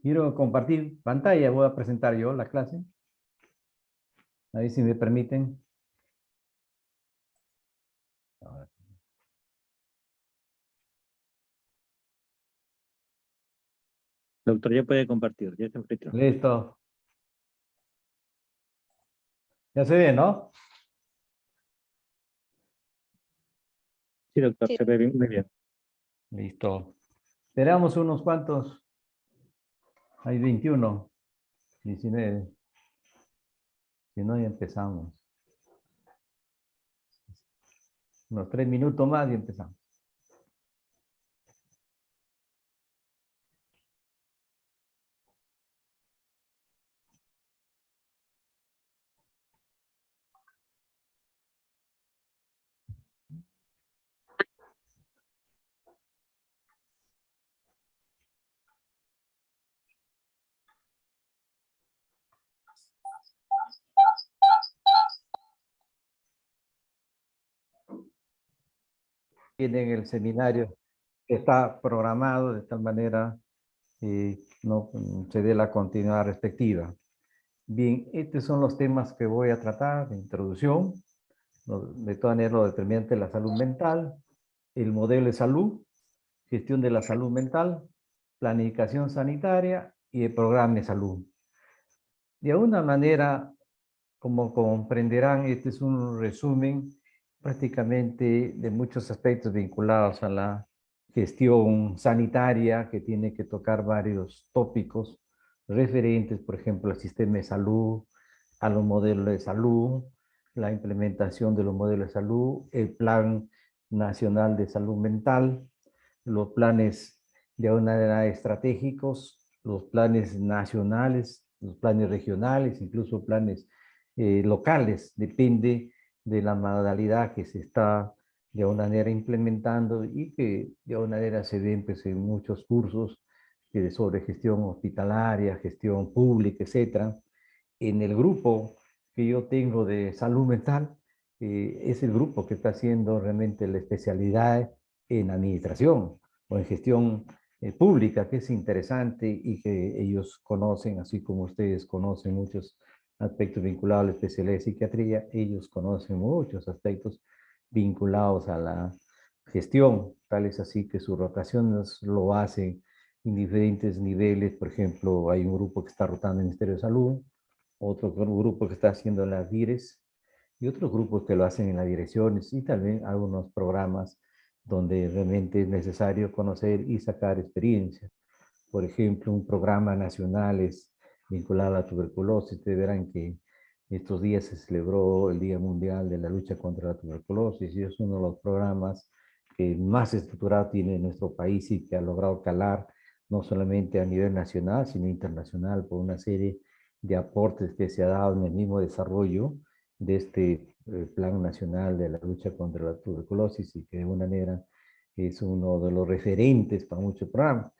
Quiero compartir pantalla, voy a presentar yo la clase. A ver si me permiten. Ahora sí. Doctor, ya puede compartir, ya está anfitrión. Listo. Ya se ve, ¿no? Sí, doctor, Sí. se ve bien, muy bien. Listo. Esperamos unos cuantos. Hay 21, 19. Si no, ya empezamos. Unos 3 minutos más y empezamos. Tienen el seminario que está programado de tal manera que no se dé la continuidad respectiva. Bien, estos son los temas que voy a tratar de introducción. De todas maneras, lo determinante de la salud mental, el modelo de salud, gestión de la salud mental, planificación sanitaria y el programa de salud. De alguna manera, como comprenderán, este es un resumen prácticamente de muchos aspectos vinculados a la gestión sanitaria que tiene que tocar varios tópicos referentes, por ejemplo, al sistema de salud, a los modelos de salud, la implementación de los modelos de salud, el Plan Nacional de Salud Mental, los planes de una manera estratégicos, los planes nacionales, los planes regionales, incluso planes locales, depende de la modalidad que se está de una manera implementando y que de una manera se ven pues, en muchos cursos sobre gestión hospitalaria, gestión pública, etcétera. En el grupo que yo tengo de salud mental, es el grupo que está haciendo realmente la especialidad en administración o en gestión pública, que es interesante y que ellos conocen, así como ustedes conocen muchos aspectos vinculados a la especialidad de psiquiatría, ellos conocen muchos aspectos vinculados a la gestión, tal es así que sus rotaciones lo hacen en diferentes niveles. Por ejemplo, hay un grupo que está rotando en el Ministerio de Salud, otro grupo que está haciendo las DIRES y otros grupos que lo hacen en las direcciones y también algunos programas donde realmente es necesario conocer y sacar experiencia. Por ejemplo, un programa nacional es vinculado a la tuberculosis. Ustedes verán que estos días se celebró el Día Mundial de la Lucha contra la Tuberculosis y es uno de los programas que más estructurado tiene nuestro país y que ha logrado calar no solamente a nivel nacional, sino internacional por una serie de aportes que se ha dado en el mismo desarrollo de este Plan Nacional de la Lucha contra la Tuberculosis y que de alguna manera es uno de los referentes para muchos programas.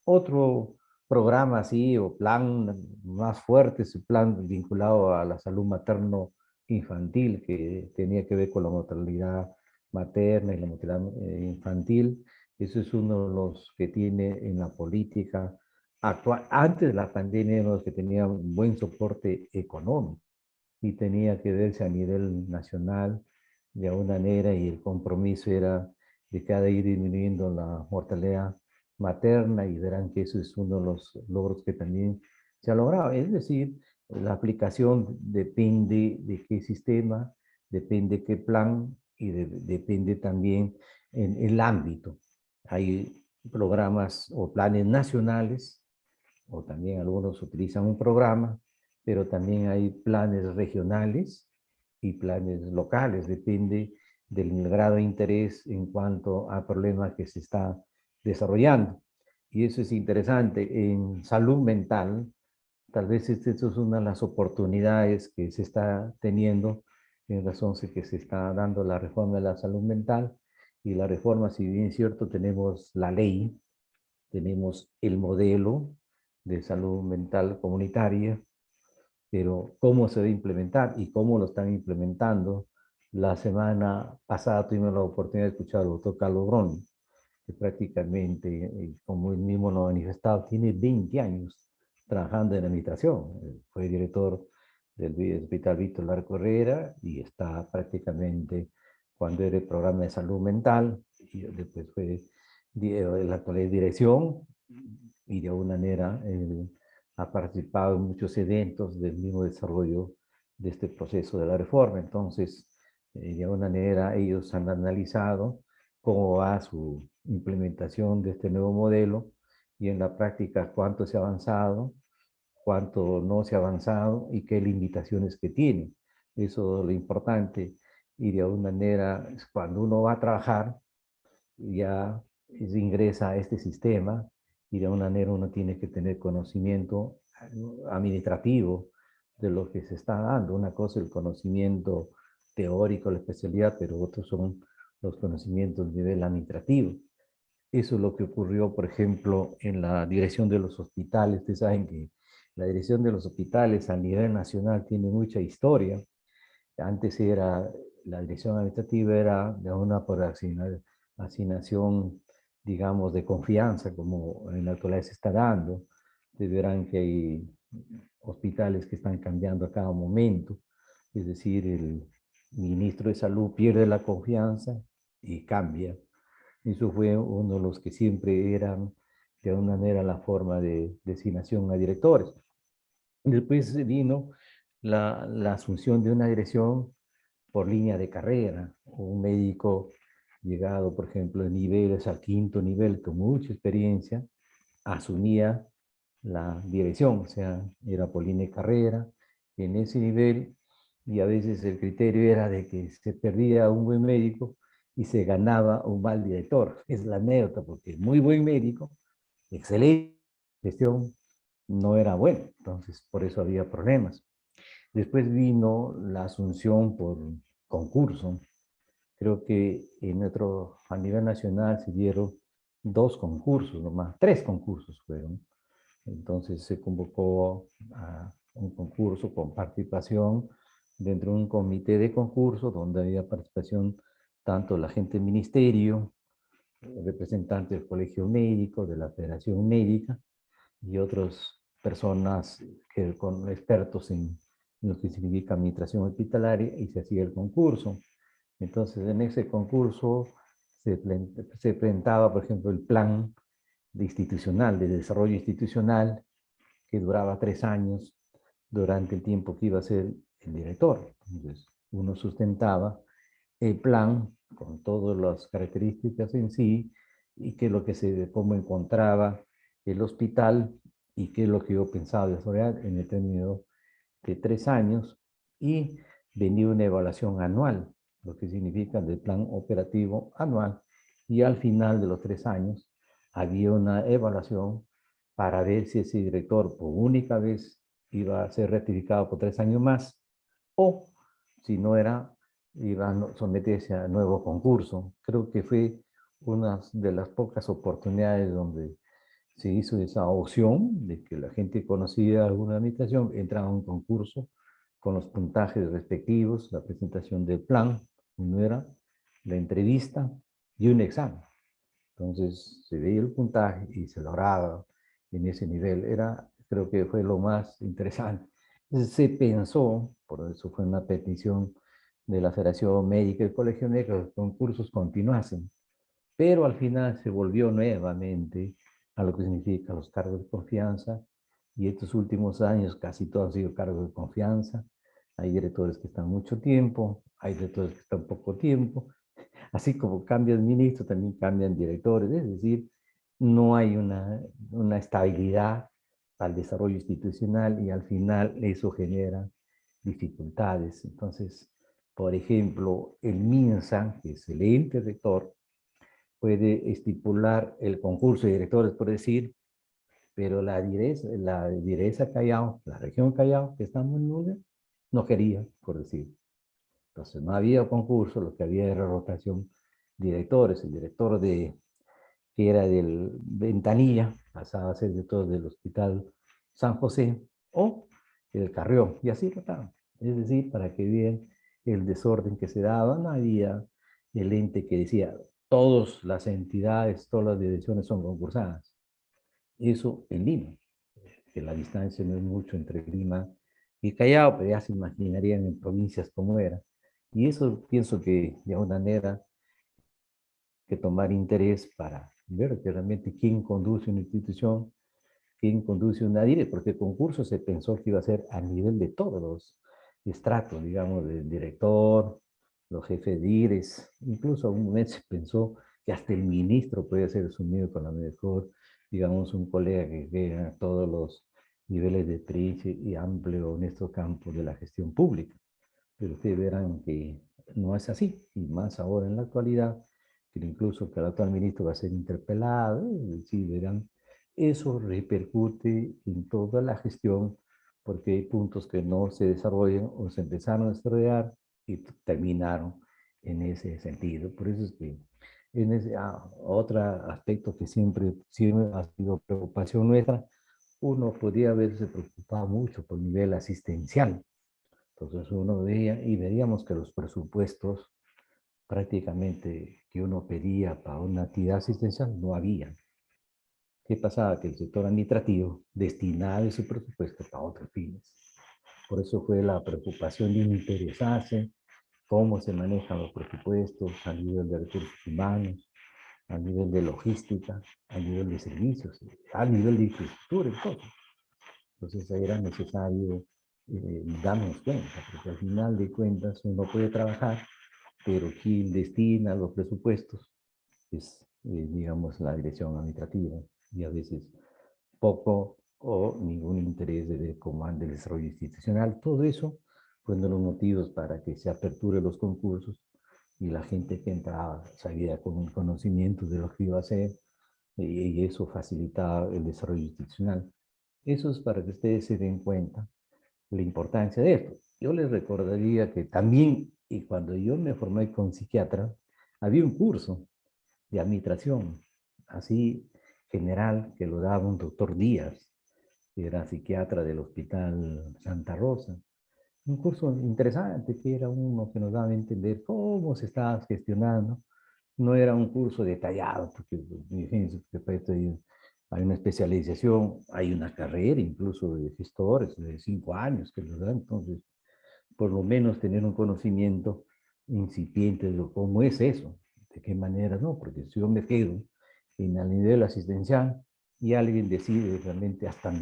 Otro programa así o plan más fuerte es el plan vinculado a la salud materno-infantil que tenía que ver con la mortalidad materna y la mortalidad infantil. Eso es uno de los que tiene en la política actual. Antes de la pandemia, uno de los que tenía un buen soporte económico y tenía que verse a nivel nacional de alguna manera y el compromiso era de cada ir disminuyendo la mortalidad materna y verán que eso es uno de los logros que también se ha logrado. Es decir, la aplicación depende de qué sistema, depende de qué plan y depende también en el ámbito. Hay programas o planes nacionales o también algunos utilizan un programa, pero también hay planes regionales y planes locales, depende del grado de interés en cuanto a problemas que se está desarrollando. Y eso es interesante. En salud mental, tal vez esta es una de las oportunidades que se está teniendo en razón de que se está dando la reforma de la salud mental. Y la reforma, si bien es cierto, tenemos la ley, tenemos el modelo de salud mental comunitaria, pero cómo se va a implementar y cómo lo están implementando. La semana pasada tuvimos la oportunidad de escuchar al doctor Carlos Broni que prácticamente, como él mismo lo ha manifestado, tiene 20 años trabajando en administración. Fue director del Hospital Víctor Larco Herrera y está prácticamente cuando era el programa de salud mental, y después fue en la actual dirección, y de alguna manera ha participado en muchos eventos del mismo desarrollo de este proceso de la reforma. Entonces, de alguna manera ellos han analizado cómo va su implementación de este nuevo modelo y en la práctica cuánto se ha avanzado, cuánto no se ha avanzado y qué limitaciones que tiene. Eso es lo importante. Y de alguna manera, cuando uno va a trabajar, ya ingresa a este sistema y de alguna manera uno tiene que tener conocimiento administrativo de lo que se está dando. Una cosa es el conocimiento teórico, la especialidad, pero otros son los conocimientos a nivel administrativo. Eso es lo que ocurrió, por ejemplo, en la dirección de los hospitales. Ustedes saben que la dirección de los hospitales a nivel nacional tiene mucha historia. Antes era, la dirección administrativa era de una por asignación, digamos, de confianza, como en la actualidad se está dando. Ustedes verán que hay hospitales que están cambiando a cada momento. Es decir, el ministro de Salud pierde la confianza y cambia. Eso fue uno de los que siempre eran, de alguna manera, la forma de designación a directores. Después vino la asunción de una dirección por línea de carrera. Un médico llegado, por ejemplo, de niveles al quinto nivel con mucha experiencia, asumía la dirección, o sea, era por línea de carrera, en ese nivel, y a veces el criterio era de que se perdía un buen médico y se ganaba un mal director. Es la anécdota, porque muy buen médico, excelente gestión, no era bueno, entonces por eso había problemas. Después vino la asunción por concurso. Creo que a nivel nacional se dieron 2 concursos, nomás 3 concursos fueron. Entonces se convocó a un concurso con participación dentro de un comité de concurso donde había participación tanto la gente del ministerio, representantes del colegio médico, de la Federación Médica y otras personas con expertos en lo que significa administración hospitalaria, y se hacía el concurso. Entonces, en ese concurso se presentaba, por ejemplo, el plan de desarrollo institucional, que duraba 3 años durante el tiempo que iba a ser el director. Entonces, uno sustentaba el plan con todas las características en sí y qué es lo que cómo encontraba el hospital y qué es lo que yo pensaba desarrollar en el término de 3 años, y venía una evaluación anual, lo que significa del plan operativo anual, y al final de los 3 años había una evaluación para ver si ese director por única vez iba a ser ratificado por 3 años más, o si no era, iba a someterse a nuevo concurso. Creo que fue una de las pocas oportunidades donde se hizo esa opción de que la gente conocía alguna administración, entraba a un concurso con los puntajes respectivos, la presentación del plan, uno era la entrevista y un examen. Entonces se veía el puntaje y se lograba en ese nivel. Creo que fue lo más interesante. Entonces, se pensó, por eso fue una petición de la Federación Médica y el Colegio Médico, que los concursos continuasen, pero al final se volvió nuevamente a lo que significa los cargos de confianza, y estos últimos años casi todos han sido cargos de confianza. Hay directores que están mucho tiempo, hay directores que están poco tiempo, así como cambian ministros, también cambian directores, es decir, no hay una estabilidad al desarrollo institucional, y al final eso genera dificultades. Entonces, por ejemplo, el MINSA, que es el ente rector, puede estipular el concurso de directores, por decir, pero la direza Callao, la región Callao, que está muy nueva, no quería, por decir. Entonces no había concurso, lo que había era rotación directores. El director que era del Ventanilla pasaba a ser director del Hospital San José o el Carrión, y así rotaban. Es decir, para que vean el desorden que se daba, no había el ente que decía, todas las entidades, todas las direcciones son concursadas. Eso en Lima, que la distancia no es mucho entre Lima y Callao, pero ya se imaginarían en provincias como era. Y eso pienso que de alguna manera que tomar interés para ver que realmente quién conduce una institución, quién conduce una DIRE, porque el concurso se pensó que iba a ser a nivel de todos los estratos, digamos, del director, los jefes de DIRES, incluso un momento se pensó que hasta el ministro podía ser asumido con la mejor, digamos, un colega que vea todos los niveles de experiencia y amplio en estos campos de la gestión pública. Pero ustedes verán que no es así, y más ahora en la actualidad, que incluso que el actual ministro va a ser interpelado, sí, verán, eso repercute en toda la gestión, porque hay puntos que no se desarrollan o se empezaron a desarrollar y terminaron en ese sentido. Por eso es que en ese otro aspecto que siempre ha sido preocupación nuestra, uno podría haberse preocupado mucho por el nivel asistencial. Entonces uno veía y veíamos que los presupuestos prácticamente que uno pedía para una actividad asistencial no había. ¿Qué pasaba? Que el sector administrativo destinaba ese presupuesto para otros fines. Por eso fue la preocupación de interesarse cómo se manejan los presupuestos a nivel de recursos humanos, a nivel de logística, a nivel de servicios, a nivel de infraestructura y todo. Entonces ahí era necesario darnos cuenta, porque al final de cuentas uno puede trabajar, pero quien destina los presupuestos es, digamos, la dirección administrativa y a veces poco o ningún interés de ver cómo anda el desarrollo institucional. Todo eso fue uno de los motivos para que se aperture los concursos y la gente que entraba sabía con conocimientos de lo que iba a hacer y eso facilitaba el desarrollo institucional. Eso es para que ustedes se den cuenta la importancia de esto. Yo les recordaría que también, y cuando yo me formé con psiquiatra, había un curso de administración, así general, que lo daba un doctor Díaz, que era psiquiatra del Hospital Santa Rosa. Un curso interesante, que era uno que nos daba a entender cómo se estaba gestionando. No era un curso detallado, porque fíjense que para esto hay una especialización, hay una carrera incluso de gestores de 5 años que los dan, entonces por lo menos tener un conocimiento incipiente de cómo es eso, de qué manera, no, porque si yo me quedo en el nivel asistencial y alguien decide realmente hasta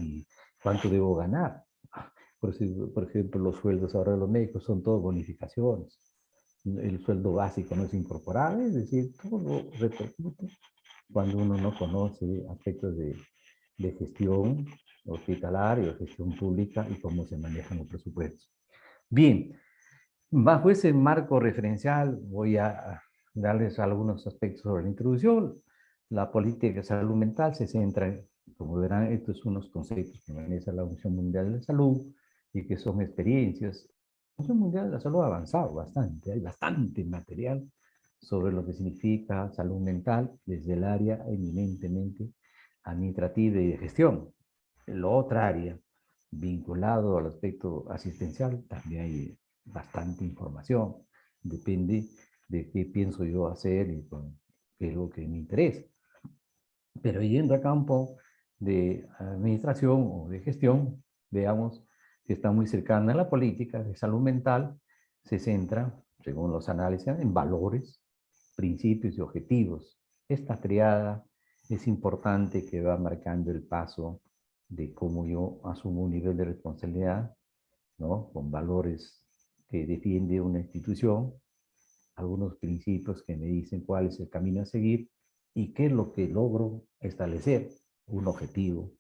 cuánto debo ganar. Por ejemplo, los sueldos ahora de los médicos son todos bonificaciones. El sueldo básico no es incorporable, es decir, todo repercute cuando uno no conoce aspectos de gestión hospitalaria, gestión pública y cómo se manejan los presupuestos. Bien, bajo ese marco referencial voy a darles algunos aspectos sobre la introducción. La política de salud mental se centra, como verán, estos son unos conceptos que maneja la Organización Mundial de la Salud y que son experiencias. La Organización Mundial de la Salud ha avanzado bastante, hay bastante material sobre lo que significa salud mental desde el área eminentemente administrativa y de gestión. En la otra área, vinculado al aspecto asistencial, también hay bastante información. Depende de qué pienso yo hacer y con qué es lo que me interesa. Pero yendo a campo de administración o de gestión, veamos que está muy cercana a la política de salud mental, se centra, según los análisis, en valores, principios y objetivos. Esta triada es importante que va marcando el paso de cómo yo asumo un nivel de responsabilidad, ¿no? Con valores que defiende una institución, algunos principios que me dicen cuál es el camino a seguir y qué es lo que logro establecer, un objetivo.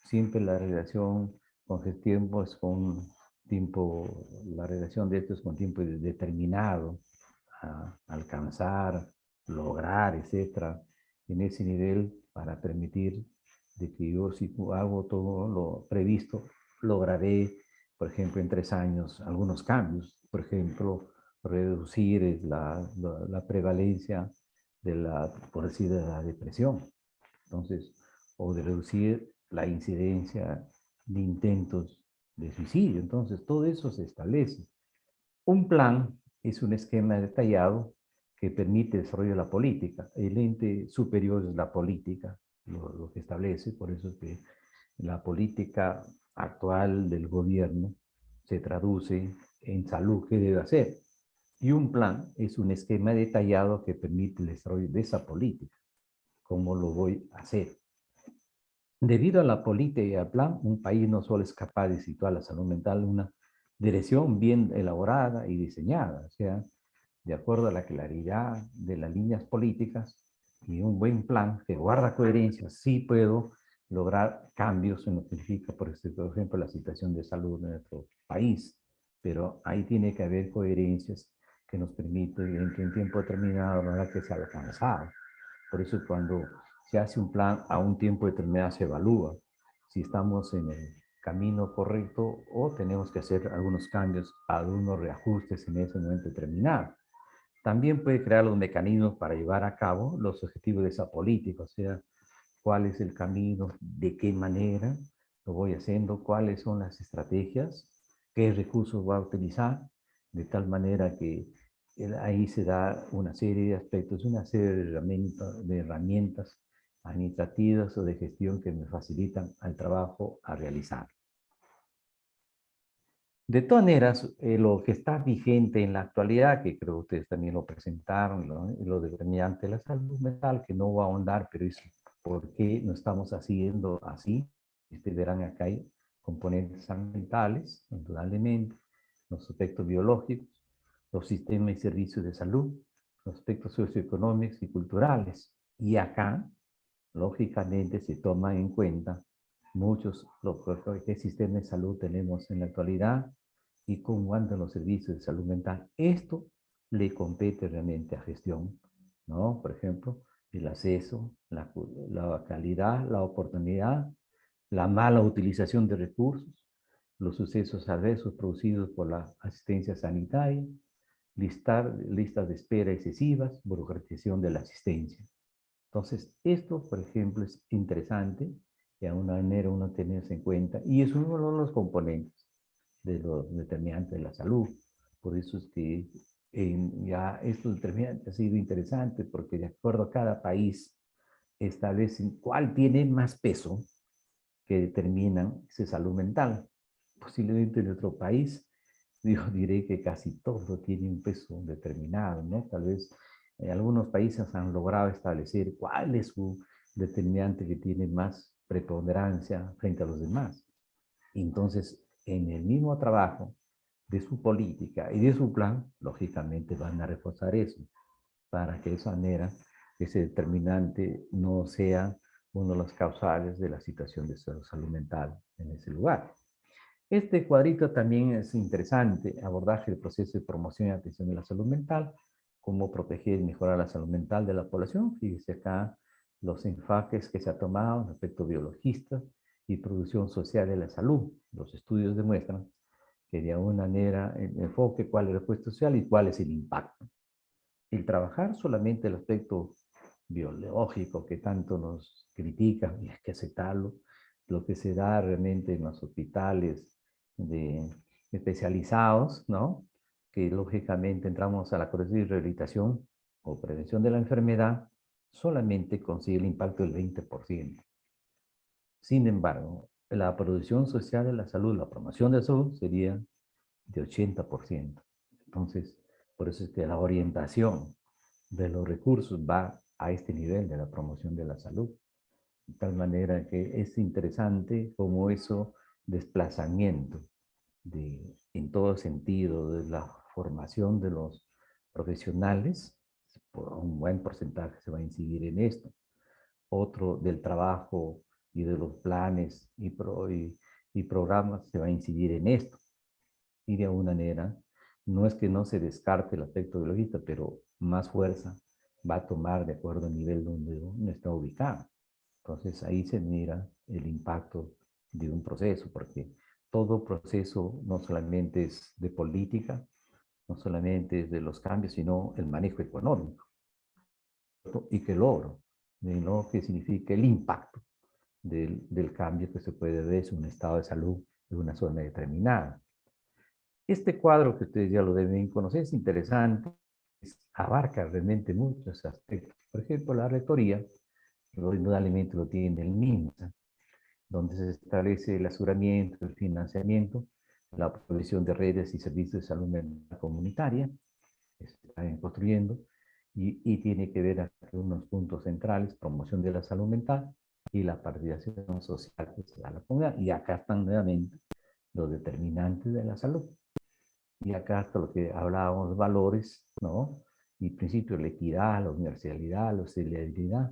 Siempre la relación con gestión, pues con tiempo, la relación de esto es con tiempo determinado, a alcanzar, lograr, etcétera, en ese nivel para permitir de que yo si hago todo lo previsto, lograré, por ejemplo, en 3 años algunos cambios. Por ejemplo, reducir la prevalencia de por decir, de la depresión. Entonces, o de reducir la incidencia de intentos de suicidio. Entonces, todo eso se establece. Un plan es un esquema detallado que permite el desarrollo de la política. El ente superior es la política, lo que establece, por eso es que la política actual del gobierno se traduce en salud, ¿qué debe hacer? Y un plan es un esquema detallado que permite el desarrollo de esa política. ¿Cómo lo voy a hacer? Debido a la política y al plan, un país no solo es capaz de situar la salud mental en una dirección bien elaborada y diseñada, o sea, de acuerdo a la claridad de las líneas políticas y un buen plan que guarda coherencia, sí puedo lograr cambios en lo que significa, por ejemplo, la situación de salud de nuestro país. Pero ahí tiene que haber coherencias que nos permiten en que en tiempo determinado lograr que sea alcanzado. Por eso cuando se hace un plan a un tiempo determinado se evalúa si estamos en el camino correcto o tenemos que hacer algunos cambios, algunos reajustes en ese momento determinado. También puede crear los mecanismos para llevar a cabo los objetivos de esa política, o sea, cuál es el camino, de qué manera lo voy haciendo, cuáles son las estrategias, qué recursos voy a utilizar, de tal manera que ahí se da una serie de aspectos, una serie de herramientas administrativas o de gestión que me facilitan al trabajo a realizar. De todas maneras, lo que está vigente en la actualidad, que creo que ustedes también lo presentaron, lo determinante de la salud mental, que no voy a ahondar, pero es por qué no estamos haciendo así. Ustedes verán acá hay componentes ambientales, indudablemente, los aspectos biológicos, los sistemas y servicios de salud, los aspectos socioeconómicos y culturales. Y acá, lógicamente, se toman en cuenta muchos qué sistema de salud tenemos en la actualidad y cómo andan los servicios de salud mental. Esto le compete realmente a gestión, ¿no? Por ejemplo, el acceso, la calidad, la oportunidad, la mala utilización de recursos, los sucesos adversos producidos por la asistencia sanitaria, listas de espera excesivas, burocratización de la asistencia. Entonces, esto, por ejemplo, es interesante de alguna manera uno tenerse en cuenta y es uno de los componentes de los determinantes de la salud. Por eso es que ya estos determinantes ha sido interesante porque de acuerdo a cada país establecen cuál tiene más peso que determinan esa salud mental. Posiblemente en nuestro país, yo diré que casi todo tiene un peso determinado, ¿no? Tal vez algunos países han logrado establecer cuál es su determinante que tiene más preponderancia frente a los demás. Entonces, en el mismo trabajo de su política y de su plan, lógicamente van a reforzar eso, para que de esa manera ese determinante no sea uno de los causales de la situación de salud mental en ese lugar. Este cuadrito también es interesante, abordaje del proceso de promoción y atención de la salud mental, cómo proteger y mejorar la salud mental de la población. Fíjese acá los enfoques que se ha tomado en aspecto biologista y producción social de la salud. Los estudios demuestran que de alguna manera el enfoque, cuál es el puesto social y cuál es el impacto. El trabajar solamente el aspecto biológico que tanto nos critican, y hay que aceptarlo, lo que se da realmente en los hospitales de, especializados, ¿no? Que lógicamente entramos a la corrección y rehabilitación o prevención de la enfermedad, solamente consigue el impacto del 20%. Sin embargo, la producción social de la salud, la promoción de la salud sería de 80%. Entonces, por eso es que la orientación de los recursos va a este nivel de la promoción de la salud. De tal manera que es interesante como eso desplazamiento en todo sentido de la formación de los profesionales, por un buen porcentaje se va a incidir en esto. Otro del trabajo y de los planes y programas se va a incidir en esto. Y de alguna manera, no es que no se descarte el aspecto biologista, pero más fuerza va a tomar de acuerdo al nivel donde uno está ubicado. Entonces ahí se mira el impacto de un proceso, porque todo proceso no solamente es de política, no solamente es de los cambios, sino el manejo económico. Y que logro, de lo que significa el impacto del cambio que se puede ver en un estado de salud de una zona determinada. Este cuadro que ustedes ya lo deben conocer es interesante abarca realmente muchos aspectos. Por ejemplo, la rectoría, indudablemente lo tiene el MINSA, donde se establece el aseguramiento, el financiamiento, la provisión de redes y servicios de salud mental comunitaria, que se están construyendo, y tiene que ver con unos puntos centrales, promoción de la salud mental y la participación social que se da a la comunidad. Y acá están nuevamente los determinantes de la salud. Y acá está lo que hablábamos, valores, ¿no? Y principios, la equidad, la universalidad, la solidaridad,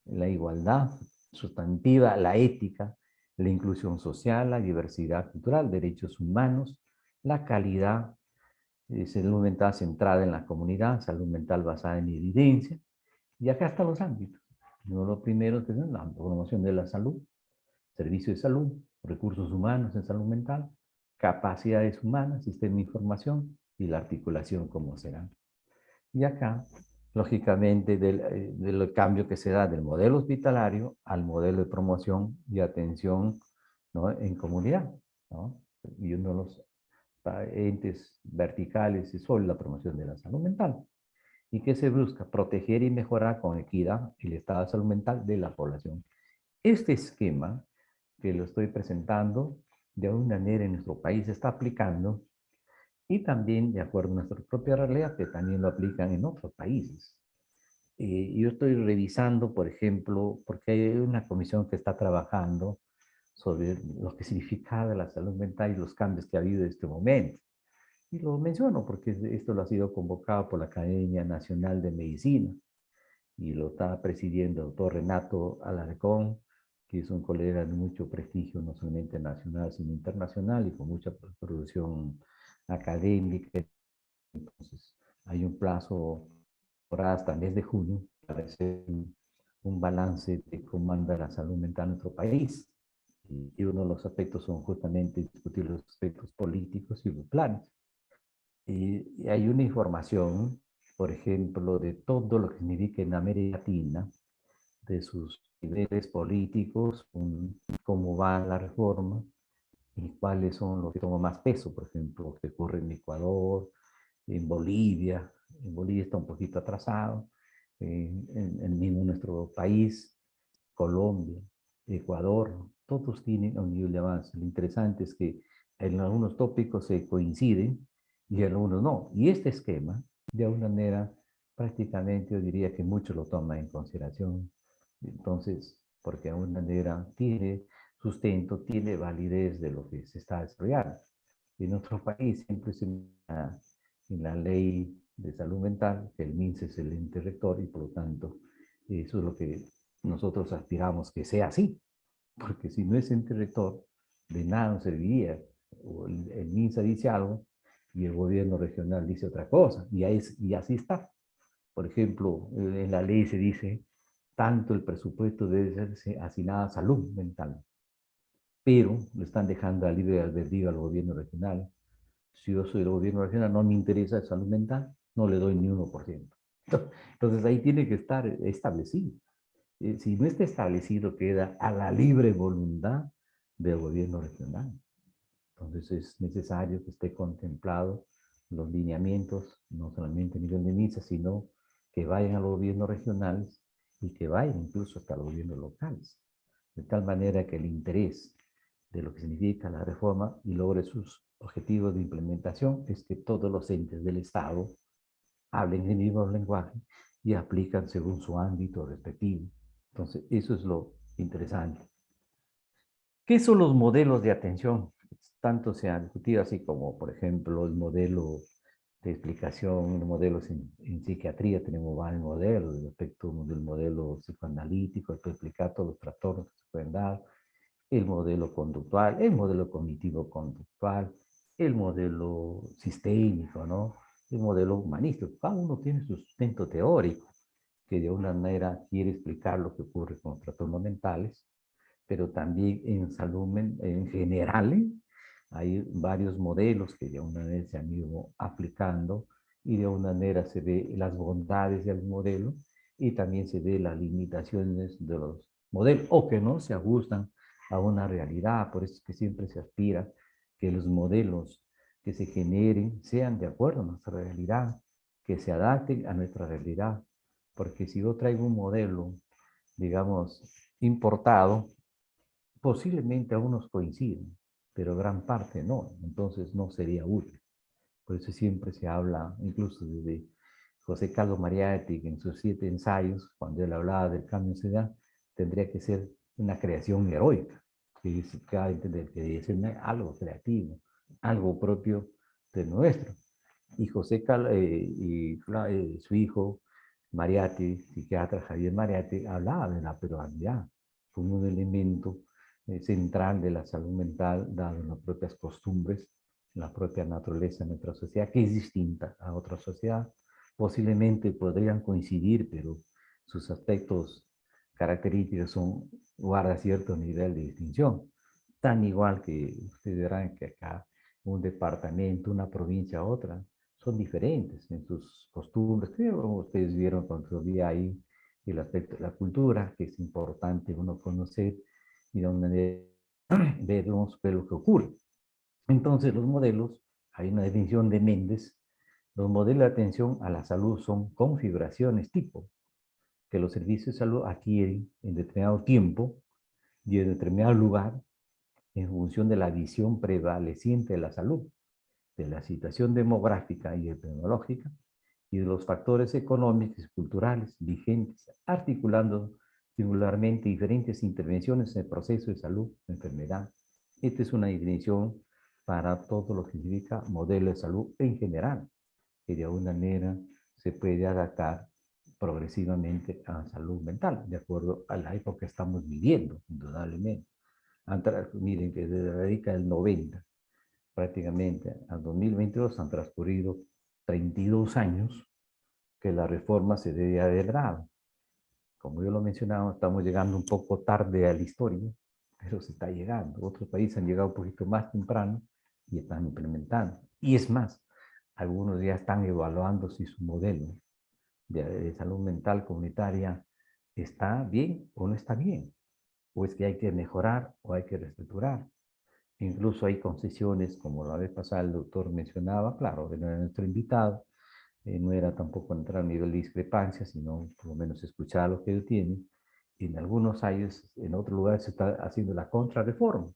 la igualdad sustantiva, la ética, la inclusión social, la diversidad cultural, derechos humanos, la calidad, salud mental centrada en la comunidad, salud mental basada en evidencia. Y acá están los ámbitos. Uno de los primeros que es la promoción de la salud, servicio de salud, recursos humanos en salud mental, capacidades humanas, sistema de información y la articulación como será. Y acá, lógicamente, del cambio que se da del modelo hospitalario al modelo de promoción y atención, ¿no?, en comunidad, ¿no? Y uno de los entes verticales es sobre la promoción de la salud mental. ¿Y qué se busca? Proteger y mejorar con equidad el estado de salud mental de la población. Este esquema que lo estoy presentando, de alguna manera en nuestro país se está aplicando y también de acuerdo a nuestra propia realidad, que también lo aplican en otros países. Yo estoy revisando, por ejemplo, porque hay una comisión que está trabajando sobre lo que significa la salud mental y los cambios que ha habido en este momento. Y lo menciono porque esto lo ha sido convocado por la Academia Nacional de Medicina y lo está presidiendo el doctor Renato Alarcón, que es un colega de mucho prestigio, no solamente nacional, sino internacional, y con mucha producción académica. Entonces, hay un plazo por hasta el mes de junio para hacer un balance de cómo anda la salud mental en nuestro país. Y uno de los aspectos son justamente discutir los aspectos políticos y los planes. Y hay una información, por ejemplo, de todo lo que significa en América Latina, de sus niveles políticos, cómo va la reforma y cuáles son los que toman más peso, por ejemplo, lo que ocurre en Ecuador, en Bolivia. En Bolivia está un poquito atrasado, en mismo nuestro país, Colombia, Ecuador, todos tienen un nivel de avance. Lo interesante es que en algunos tópicos se coinciden y en algunos no. Y este esquema, de alguna manera, prácticamente yo diría que muchos lo toman en consideración. Entonces, porque de alguna manera tiene sustento, tiene validez de lo que se está desarrollando. En nuestro país siempre se en la ley de salud mental, que el MINSA es el ente rector y por lo tanto eso es lo que nosotros aspiramos que sea así, porque si no es ente rector, de nada nos serviría. El MINSA dice algo y el gobierno regional dice otra cosa, y así está. Por ejemplo, en la ley se dice, tanto el presupuesto debe ser asignado a salud mental, pero le están dejando a libre albedrío al gobierno regional. Si yo soy el gobierno regional, no me interesa la salud mental, no le doy ni 1%. Entonces ahí tiene que estar establecido. Si no está establecido, queda a la libre voluntad del gobierno regional. Entonces es necesario que esté contemplado los lineamientos, no solamente a nivel de MISA, sino que vayan a los gobiernos regionales y que vayan incluso hasta los gobiernos locales. De tal manera que el interés de lo que significa la reforma y logre sus objetivos de implementación es que todos los entes del Estado hablen el mismo lenguaje y aplican según su ámbito respectivo. Entonces, eso es lo interesante. ¿Qué son los modelos de atención? Tanto se ha discutido así como, por ejemplo, el modelo de explicación, los modelos en psiquiatría, tenemos varios modelos, el aspecto del modelo psicoanalítico, para explicar todos los trastornos que se pueden dar, el modelo conductual, el modelo cognitivo-conductual, el modelo sistémico, ¿no? El modelo humanístico. Cada uno tiene su sustento teórico, que de una manera quiere explicar lo que ocurre con los trastornos mentales, pero también en salud en general, hay varios modelos que de una manera se han ido aplicando y de una manera se ve las bondades del modelo y también se ve las limitaciones de los modelos o que no se ajustan a una realidad. Por eso es que siempre se aspira que los modelos que se generen sean de acuerdo a nuestra realidad, que se adapten a nuestra realidad. Porque si yo traigo un modelo, digamos, importado, posiblemente algunos coinciden, pero gran parte no. Entonces no sería útil. Por eso siempre se habla, incluso desde José Carlos Mariátegui, en sus 7 ensayos, cuando él hablaba del cambio en sociedad, tendría que ser una creación heroica, que cada entender que debe ser algo creativo, algo propio de nuestro. Y su hijo, Mariátegui, psiquiatra Javier Mariátegui, hablaba de la peruanidad como un elemento central de la salud mental, dado las propias costumbres, la propia naturaleza de nuestra sociedad, que es distinta a otra sociedad. Posiblemente podrían coincidir, pero sus aspectos característicos guarda cierto nivel de distinción. Tan igual que ustedes verán que acá un departamento, una provincia a otra, son diferentes en sus costumbres. Creo que ustedes vieron cuando yo vi ahí el aspecto de la cultura, que es importante uno conocer y de una manera ver lo que ocurre. Entonces los modelos, hay una definición de Méndez, los modelos de atención a la salud son configuraciones tipo que los servicios de salud adquieren en determinado tiempo y en determinado lugar en función de la visión prevaleciente de la salud, de la situación demográfica y epidemiológica y de los factores económicos y culturales vigentes, articulando singularmente diferentes intervenciones en el proceso de salud o enfermedad. Esta es una definición para todo lo que significa modelo de salud en general, que de alguna manera se puede adaptar progresivamente a la salud mental, de acuerdo a la época que estamos viviendo, indudablemente. Miren que desde la década del 90, prácticamente al 2022 han transcurrido 32 años que la reforma se debe haber dado. Como yo lo mencionaba, estamos llegando un poco tarde a la historia, pero se está llegando. Otros países han llegado un poquito más temprano y están implementando. Y es más, algunos ya están evaluando si su modelo de salud mental comunitaria está bien o no está bien, o es que hay que mejorar o hay que reestructurar. Incluso hay concesiones, como la vez pasada el doctor mencionaba, claro, que no era nuestro invitado, no era tampoco entrar a nivel de discrepancia, sino por lo menos escuchar lo que él tiene. En algunos años, en otros lugares se está haciendo la contrarreforma,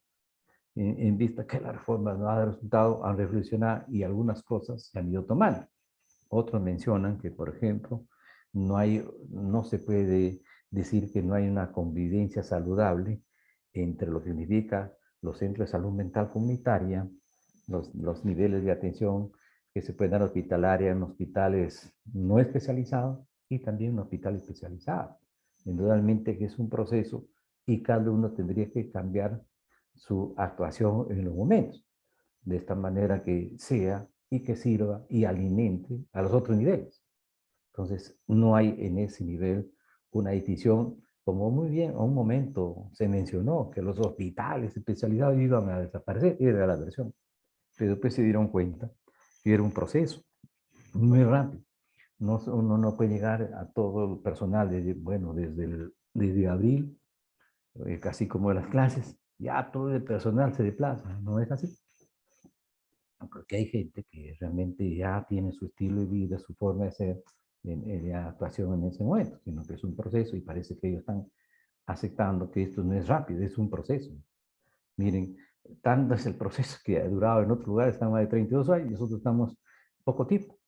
en vista que la reforma no ha dado resultado, han reflexionado y algunas cosas se han ido tomando. Otros mencionan que, por ejemplo, no se puede decir que no hay una convivencia saludable entre lo que significa los centros de salud mental comunitaria, los niveles de atención que se pueden dar hospitalaria en hospitales no especializados y también en hospitales especializados. Indudablemente que es un proceso y cada uno tendría que cambiar su actuación en los momentos, de esta manera que sea y que sirva y alimente a los otros niveles. Entonces, no hay en ese nivel una decisión, como muy bien a un momento se mencionó, que los hospitales especializados iban a desaparecer, era la versión. Pero después se dieron cuenta que era un proceso muy rápido. Uno no puede llegar a todo el personal, desde abril, casi como de las clases, ya todo el personal se desplaza, no es así. Porque hay gente que realmente ya tiene su estilo de vida, su forma de ser, de actuación en ese momento, sino que es un proceso y parece que ellos están aceptando que esto no es rápido, es un proceso. Miren, tanto es el proceso que ha durado en otros lugares, están más de 32 años, nosotros estamos poco tiempo.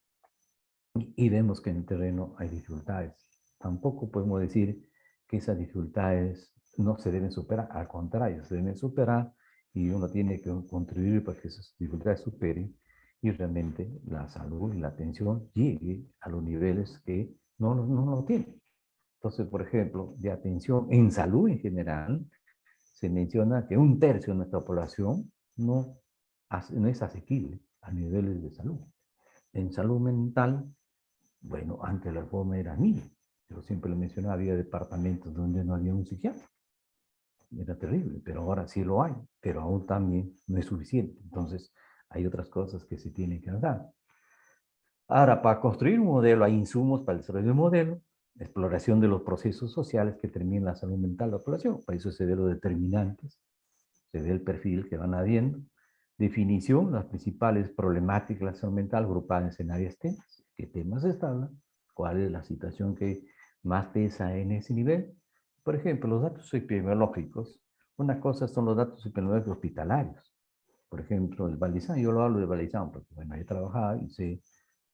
Y vemos que en el terreno hay dificultades. Tampoco podemos decir que esas dificultades no se deben superar, al contrario, se deben superar y uno tiene que contribuir para que esas dificultades superen y realmente la salud y la atención llegue a los niveles que no lo tienen. Entonces, por ejemplo, de atención en salud en general, se menciona que 1/3 de nuestra población no es asequible a niveles de salud. En salud mental, bueno, antes la reforma era mínima. Yo siempre lo mencionaba, había departamentos donde no había un psiquiatra. Era terrible, pero ahora sí lo hay, pero aún también no es suficiente. Entonces, hay otras cosas que se tienen que hacer. Ahora, para construir un modelo, hay insumos para el desarrollo del modelo, exploración de los procesos sociales que determinan la salud mental de la población. Para eso se ve los determinantes, se ve el perfil que van habiendo. Definición, las principales problemáticas de la salud mental agrupadas en áreas temas. qué temas están, cuál es la situación que más pesa en ese nivel. Por ejemplo, los datos epidemiológicos. Una cosa son los datos epidemiológicos hospitalarios. Por ejemplo, el balizón, yo lo hablo de balizón porque, bueno, he trabajado y sé,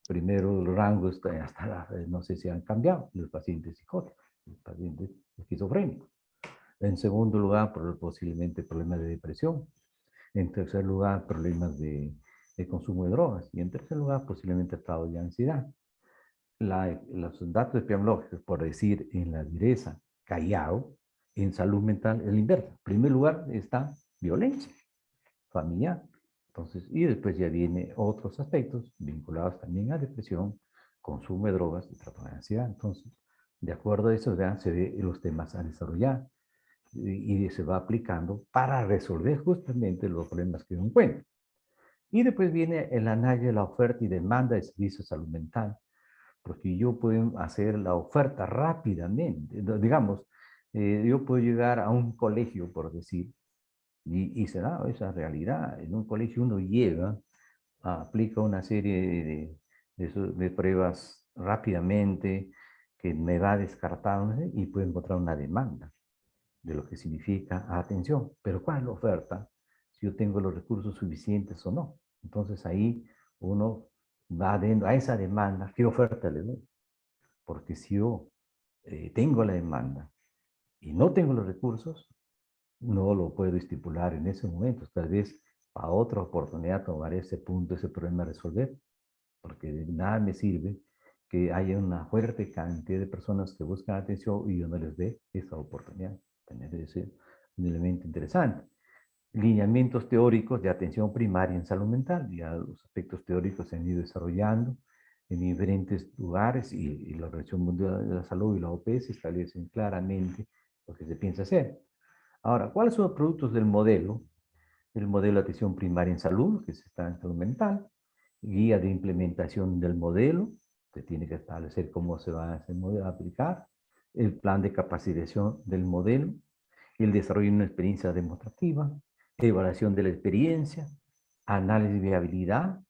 primero el rango está hasta, no sé si han cambiado, los pacientes psicóticos, los pacientes esquizofrénicos. En segundo lugar, posiblemente problemas de depresión. En tercer lugar, problemas de consumo de drogas. Y en tercer lugar, posiblemente estado de ansiedad. Los datos epidemiológicos, por decir, en la Direza, Callao, en salud mental, el inverso. En primer lugar está violencia familiar. Entonces, y después ya viene otros aspectos vinculados también a depresión, consumo de drogas y trastorno de ansiedad. Entonces, de acuerdo a eso, ya se ve los temas a desarrollar y se va aplicando para resolver justamente los problemas que uno encuentra. Y después viene el análisis de la oferta y demanda de servicios de salud mental, porque yo puedo hacer la oferta rápidamente. Digamos, yo puedo llegar a un colegio, por decir, y se da esa realidad. En un colegio uno llega, aplica una serie de pruebas rápidamente que me va descartando y puedo encontrar una demanda de lo que significa atención. Pero ¿cuál es la oferta? Si yo tengo los recursos suficientes o no. Entonces ahí uno va a esa demanda, ¿qué oferta le doy? Porque si yo tengo la demanda y no tengo los recursos, no lo puedo estipular en ese momento. Tal vez a otra oportunidad tomaré ese punto, ese problema a resolver, porque de nada me sirve que haya una fuerte cantidad de personas que buscan atención y yo no les dé esa oportunidad. También debe ser un elemento interesante. Lineamientos teóricos de atención primaria en salud mental. Ya los aspectos teóricos se han ido desarrollando en diferentes lugares y la Organización Mundial de la Salud y la OPS establecen claramente lo que se piensa hacer. Ahora, ¿cuáles son los productos del modelo? El modelo de atención primaria en salud, que está en salud mental, guía de implementación del modelo, que tiene que establecer cómo se va a ese modelo a aplicar, el plan de capacitación del modelo, el desarrollo de una experiencia demostrativa, evaluación de la experiencia, análisis de viabilidad,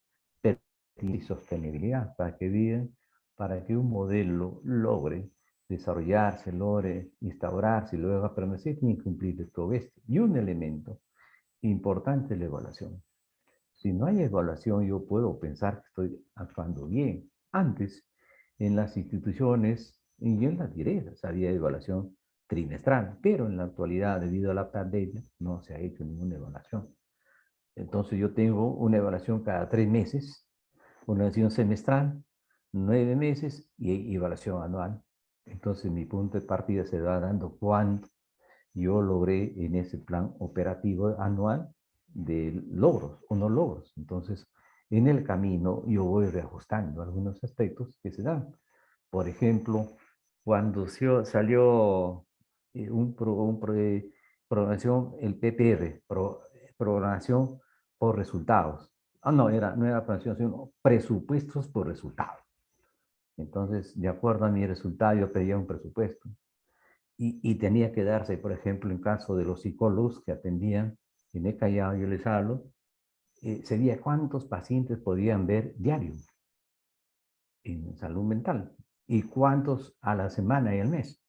y sostenibilidad, para que un modelo logre desarrollarse, logre instaurarse y luego permanecer, tiene que cumplir de todo esto. Y un elemento importante es la evaluación. Si no hay evaluación, yo puedo pensar que estoy actuando bien. Antes, en las instituciones y en las directas había evaluación trimestral, pero en la actualidad, debido a la pandemia, no se ha hecho ninguna evaluación. Entonces yo tengo una evaluación cada 3 meses, una evaluación semestral, 9 meses y evaluación anual. Entonces mi punto de partida se va dando cuánto yo logré en ese plan operativo anual de logros o no logros. Entonces, en el camino yo voy reajustando algunos aspectos que se dan. Por ejemplo, cuando salió programación, el PPR, programación por resultados. Ah, no, no era programación, sino presupuestos por resultados. Entonces, de acuerdo a mi resultado, yo pedía un presupuesto. Y tenía que darse, por ejemplo, en caso de los psicólogos que atendían, y me he callado, yo les hablo, sería cuántos pacientes podían ver diario en salud mental y cuántos a la semana y al mes.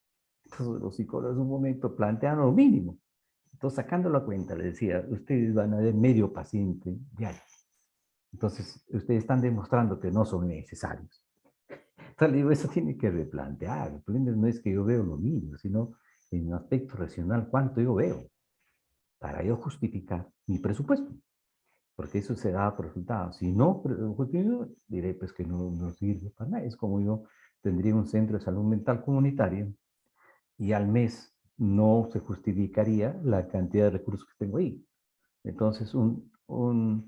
Entonces los psicólogos en un momento plantearon lo mínimo. Entonces sacando la cuenta les decía, ustedes van a ver medio paciente diario. Entonces ustedes están demostrando que no son necesarios. Entonces digo, eso tiene que replantear. El problema no es que yo veo lo mismo, sino en un aspecto racional cuánto yo veo para yo justificar mi presupuesto, porque eso se da por resultados. Si no justifico, diré pues que no sirve para nada. Es como yo tendría un centro de salud mental comunitario y al mes no se justificaría la cantidad de recursos que tengo ahí. Entonces un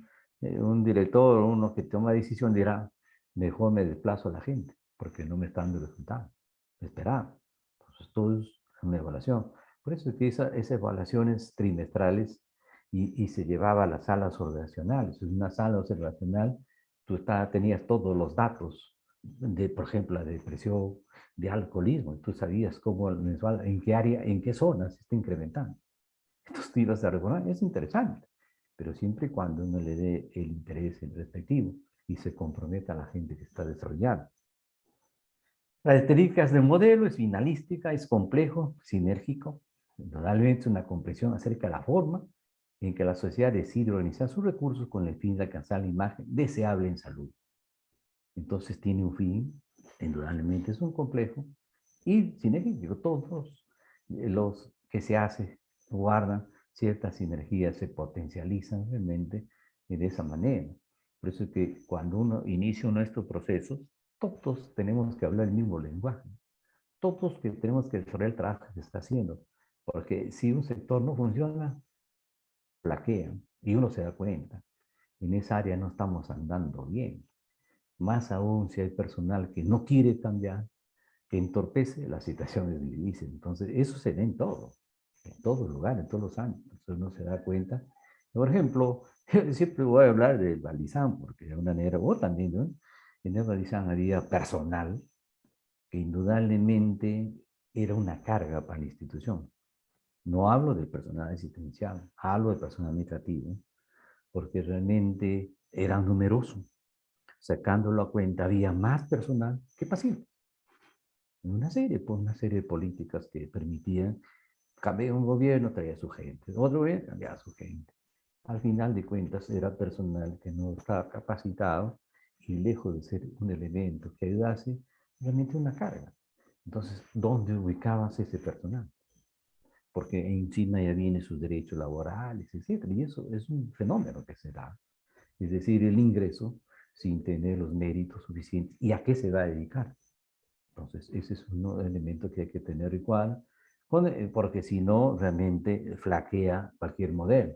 director o uno que toma decisión dirá, mejor me desplazo a la gente, porque no me está dando resultados. Esperar. Entonces todo es una evaluación. Por eso es que esas evaluaciones trimestrales y se llevaba a las salas observacionales. En una sala observacional tú tenías todos los datos de, por ejemplo, la depresión, de alcoholismo. Tú sabías cómo mensual, en qué área, en qué zonas se está incrementando. Entonces tú ibas a reconocer, es interesante, pero siempre y cuando uno le dé el interés el respectivo. y se comprometa a la gente que está desarrollando. Características del modelo: es finalística, es complejo, sinérgico, indudablemente una comprensión acerca de la forma en que la sociedad decide organizar sus recursos con el fin de alcanzar la imagen deseable en salud. Entonces tiene un fin, indudablemente es un complejo, y sinérgico. Todos los que se hace guardan ciertas sinergias, se potencializan realmente de esa manera. Por eso es que cuando uno inicia nuestros procesos, todos tenemos que hablar el mismo lenguaje. Todos que tenemos que desarrollar el trabajo que se está haciendo. Porque si un sector no funciona, flaquea y uno se da cuenta. En esa área no estamos andando bien. Más aún si hay personal que no quiere cambiar, que entorpece, la situación es difícil. Entonces, eso se ve en todo lugar, en todos los ámbitos. Entonces, uno se da cuenta. Por ejemplo, siempre voy a hablar del Balizán, porque de una manera, o también, ¿no? En el Balizán había personal que indudablemente era una carga para la institución. No hablo del personal asistencial, hablo del personal administrativo, porque realmente era numeroso. Sacándolo a cuenta, había más personal que pacientes. Por una serie de políticas que permitían, cambiar un gobierno, traía a su gente, otro gobierno, cambiaba a su gente. Al final de cuentas, era personal que no estaba capacitado y lejos de ser un elemento que ayudase, realmente una carga. Entonces, ¿dónde ubicabas ese personal? Porque encima ya vienen sus derechos laborales, etcétera, y eso es un fenómeno que se da. Es decir, el ingreso sin tener los méritos suficientes. ¿Y a qué se va a dedicar? Entonces, ese es un elemento que hay que tener igual, porque si no, realmente flaquea cualquier modelo.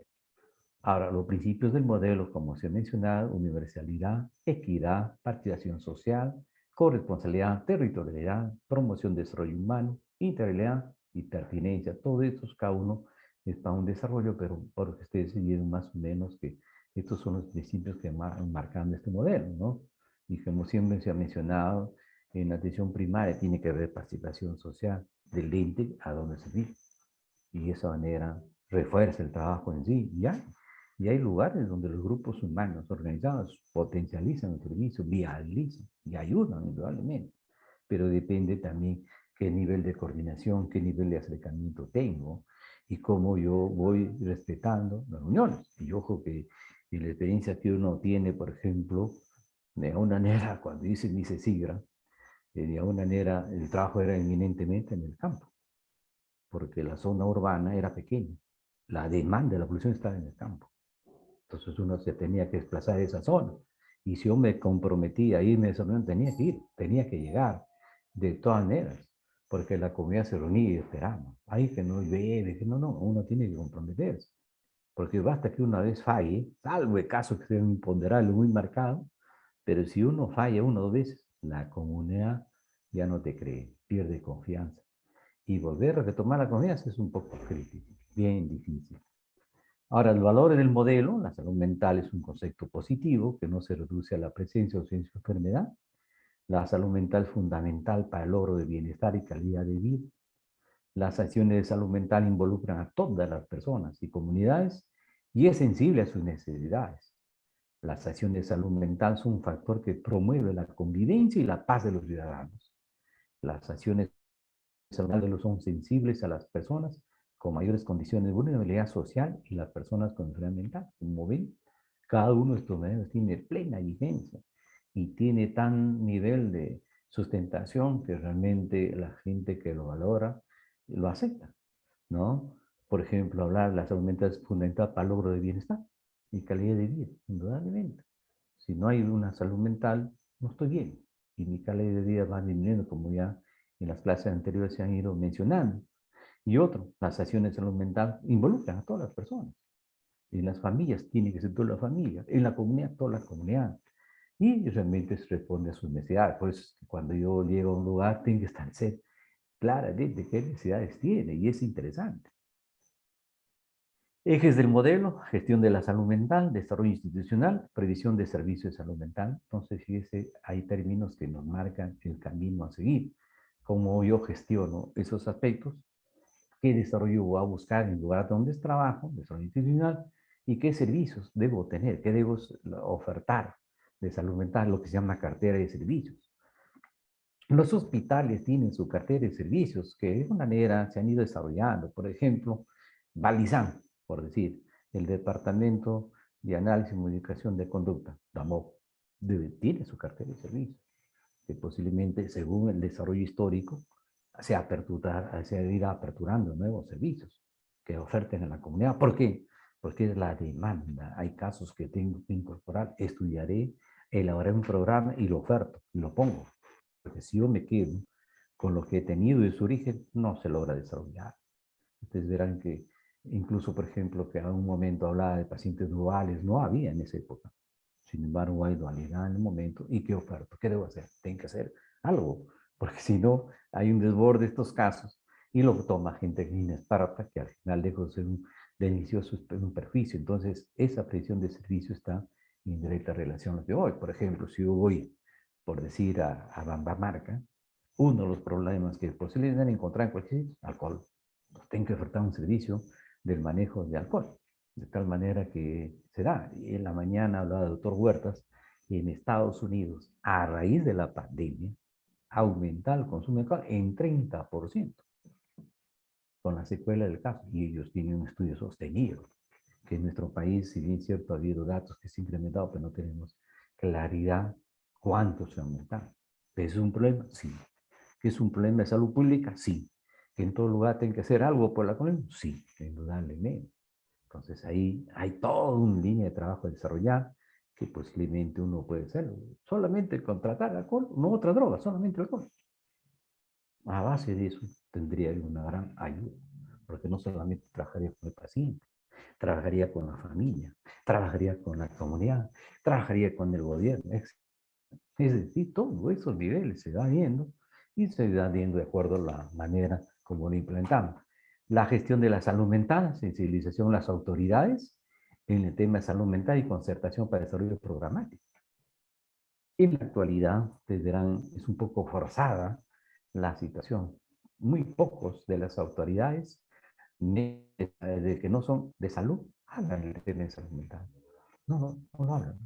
Ahora, los principios del modelo, como se ha mencionado: universalidad, equidad, participación social, corresponsabilidad, territorialidad, promoción de desarrollo humano, integralidad y pertinencia. Todo esto, cada uno es para un desarrollo, pero porque ustedes vieron más o menos que estos son los principios que marcan este modelo, ¿no? Y como siempre se ha mencionado, en la atención primaria tiene que haber participación social del ente a donde se vive. Y de esa manera refuerza el trabajo en sí. ¿Ya? Y hay lugares donde los grupos humanos organizados potencializan el servicio, viabilizan y ayudan indudablemente. Pero depende también qué nivel de coordinación, qué nivel de acercamiento tengo y cómo yo voy respetando las reuniones. Y ojo que en la experiencia que uno tiene, por ejemplo, de alguna manera, cuando dice SIGRA, de alguna manera el trabajo era eminentemente en el campo, porque la zona urbana era pequeña. La demanda de la población estaba en el campo. Entonces uno se tenía que desplazar a esa zona. Y si yo me comprometía a irme a esa zona, tenía que ir, tenía que llegar, de todas maneras, porque la comunidad se reunía y esperaba. Ay, que no llueve, que no, uno tiene que comprometerse. Porque basta que una vez falle, salvo el caso que sea un imponderable muy marcado, pero si uno falla una o dos veces, la comunidad ya no te cree, pierde confianza. Y volver a retomar la confianza es un poco crítico, bien difícil. Ahora, el valor del modelo: la salud mental es un concepto positivo que no se reduce a la presencia o ausencia de enfermedad. La salud mental es fundamental para el logro de bienestar y calidad de vida. Las acciones de salud mental involucran a todas las personas y comunidades y es sensible a sus necesidades. Las acciones de salud mental son un factor que promueve la convivencia y la paz de los ciudadanos. Las acciones de salud mental son sensibles a las personas con mayores condiciones de vulnerabilidad social y las personas con enfermedad mental. Como ven, cada uno de estos medios tiene plena vigencia y tiene tan nivel de sustentación que realmente la gente que lo valora lo acepta, ¿no? Por ejemplo, hablar de la salud mental es fundamental para el logro de bienestar y calidad de vida, indudablemente. Si no hay una salud mental, no estoy bien y mi calidad de vida va disminuyendo, como ya en las clases anteriores se han ido mencionando. Y otro, las acciones de salud mental involucran a todas las personas. En las familias tiene que ser toda la familia, en la comunidad toda la comunidad. Y realmente se responde a sus necesidades. Por eso cuando yo llego a un lugar tengo que establecer claramente qué necesidades tiene y es interesante. Ejes del modelo: gestión de la salud mental, desarrollo institucional, previsión de servicios de salud mental. Entonces, fíjese, hay términos que nos marcan el camino a seguir. Cómo yo gestiono esos aspectos, qué desarrollo voy a buscar en el lugar donde trabajo, desarrollo institucional, y qué servicios debo tener, qué debo ofertar de salud mental, lo que se llama cartera de servicios. Los hospitales tienen su cartera de servicios que de una manera se han ido desarrollando. Por ejemplo, Balizán, por decir, el Departamento de Análisis y Modificación de Conducta, DAMO, tiene su cartera de servicios, que posiblemente, según el desarrollo histórico, se irá aperturando nuevos servicios que oferten a la comunidad. ¿Por qué? Porque es la demanda. Hay casos que tengo que incorporar, estudiaré, elaboraré un programa y lo oferto, y lo pongo. Porque si yo me quedo con lo que he tenido de su origen, no se logra desarrollar. Ustedes verán que incluso, por ejemplo, que a un momento hablaba de pacientes duales, no había en esa época. Sin embargo, hay dualidad en el momento. ¿Y qué oferto? ¿Qué debo hacer? Tengo que hacer algo, porque si no, hay un desborde de estos casos y lo toma gente inexperta que al final deja de ser delicioso un perjuicio. Entonces, esa presión de servicio está en directa relación a lo que voy. Por ejemplo, si yo voy, por decir, a Bambamarca, uno de los problemas que posiblemente encontrar en cualquier sitio, alcohol. Tengo que ofertar un servicio del manejo de alcohol, de tal manera que se da. Y en la mañana hablaba el doctor Huertas, y en Estados Unidos, a raíz de la pandemia, aumenta el consumo de alcohol en 30%, con la secuela del caso. Y ellos tienen un estudio sostenido, que en nuestro país, si bien cierto, ha habido datos que se han incrementado, pero no tenemos claridad cuánto se ha aumentado. ¿Es un problema? Sí. ¿Que es un problema de salud pública? Sí. ¿Que en todo lugar tiene que hacer algo por la comunidad? Sí, indudablemente. Entonces ahí hay toda una línea de trabajo a desarrollar que posiblemente uno puede hacerlo. Solamente contratar alcohol, no otra droga, solamente alcohol. A base de eso tendría una gran ayuda, porque no solamente trabajaría con el paciente, trabajaría con la familia, trabajaría con la comunidad, trabajaría con el gobierno. Es decir, todos esos niveles se va viendo y se va viendo de acuerdo a la manera como lo implementamos. La gestión de la salud mental, sensibilización a las autoridades en el tema de salud mental y concertación para desarrollo programático. En la actualidad, ustedes verán, es un poco forzada la situación. Muy pocos de las autoridades de que no son de salud hablan del tema de salud mental. No lo hablan.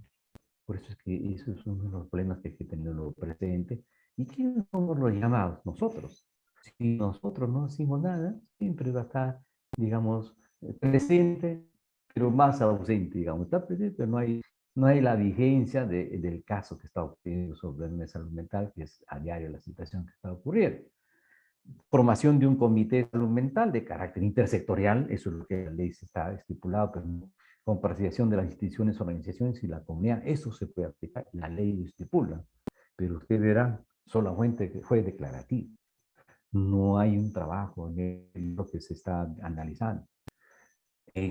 Por eso es que eso es uno de los problemas que hay que tenerlo presente. ¿Y quiénes somos los llamados? Nosotros. Si nosotros no hacemos nada, siempre va a estar, digamos, presente, pero más ausente, digamos. Está presente, pero no hay la vigencia del caso que está ocurriendo sobre la salud mental, que es a diario la situación que está ocurriendo. Formación de un comité de salud mental de carácter intersectorial, eso es lo que la ley está estipulado, pero con participación de las instituciones, organizaciones y la comunidad, eso se puede aplicar, la ley lo estipula, pero usted verá, solamente fue declarativo, no hay un trabajo en lo que se está analizando.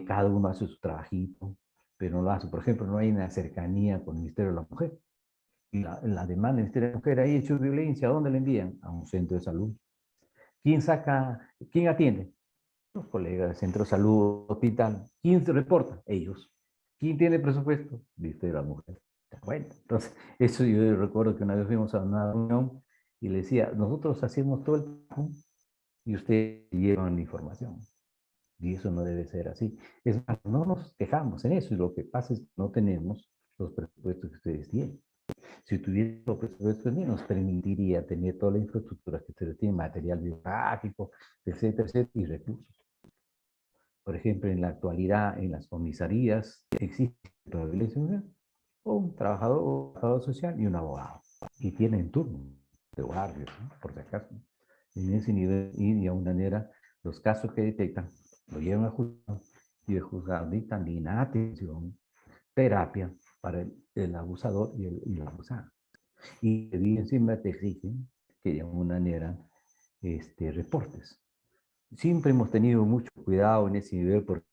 Cada uno hace su trabajito, pero no lo hace. Por ejemplo, no hay una cercanía con el Ministerio de la Mujer. La demanda del Ministerio de la Mujer, hay hechos de violencia, ¿a dónde le envían? A un centro de salud. ¿Quién atiende? Los colegas del centro de salud, hospital. ¿Quién se reporta? Ellos. ¿Quién tiene presupuesto? Ministerio de la Mujer. Bueno, entonces, eso yo recuerdo que una vez fuimos a una reunión y le decía, nosotros hacemos todo el trabajo y ustedes llevan la información. Y eso no debe ser así. Es más, no nos quejamos en eso y lo que pasa es que no tenemos los presupuestos que ustedes tienen. Si tuviera los presupuestos nos permitiría tener toda la infraestructura que ustedes tienen, material biográfico, etcétera, etcétera, y recursos. Por ejemplo, en la actualidad, en las comisarías existe un trabajador social y un abogado. Y tienen turno de guardia, ¿no? Por si acaso. En ese nivel, y de alguna manera, los casos que detectan, lo llevan a juzgado, y el juzgado dictan atención, terapia para el abusador y el abusado. Y encima te exigen que de alguna manera reportes. Siempre hemos tenido mucho cuidado en ese nivel porque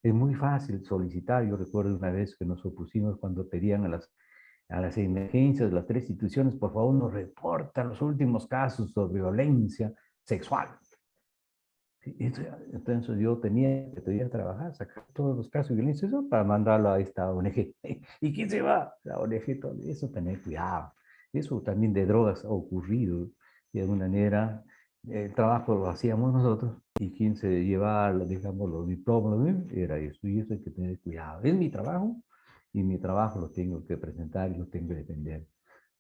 es muy fácil solicitar. Yo recuerdo una vez que nos opusimos cuando pedían a las emergencias de las tres instituciones, por favor, nos reportan los últimos casos sobre violencia sexual. Entonces yo tenía que trabajar, sacar todos los casos de violencia sexual para mandarlo a esta ONG. ¿Y quién se va? La ONG, todo eso, tener cuidado. Eso también de drogas ha ocurrido. De alguna manera, el trabajo lo hacíamos nosotros y quien se llevaba, digamos, los diplomas era eso. Y eso hay que tener cuidado. Es mi trabajo y mi trabajo lo tengo que presentar y lo tengo que defender,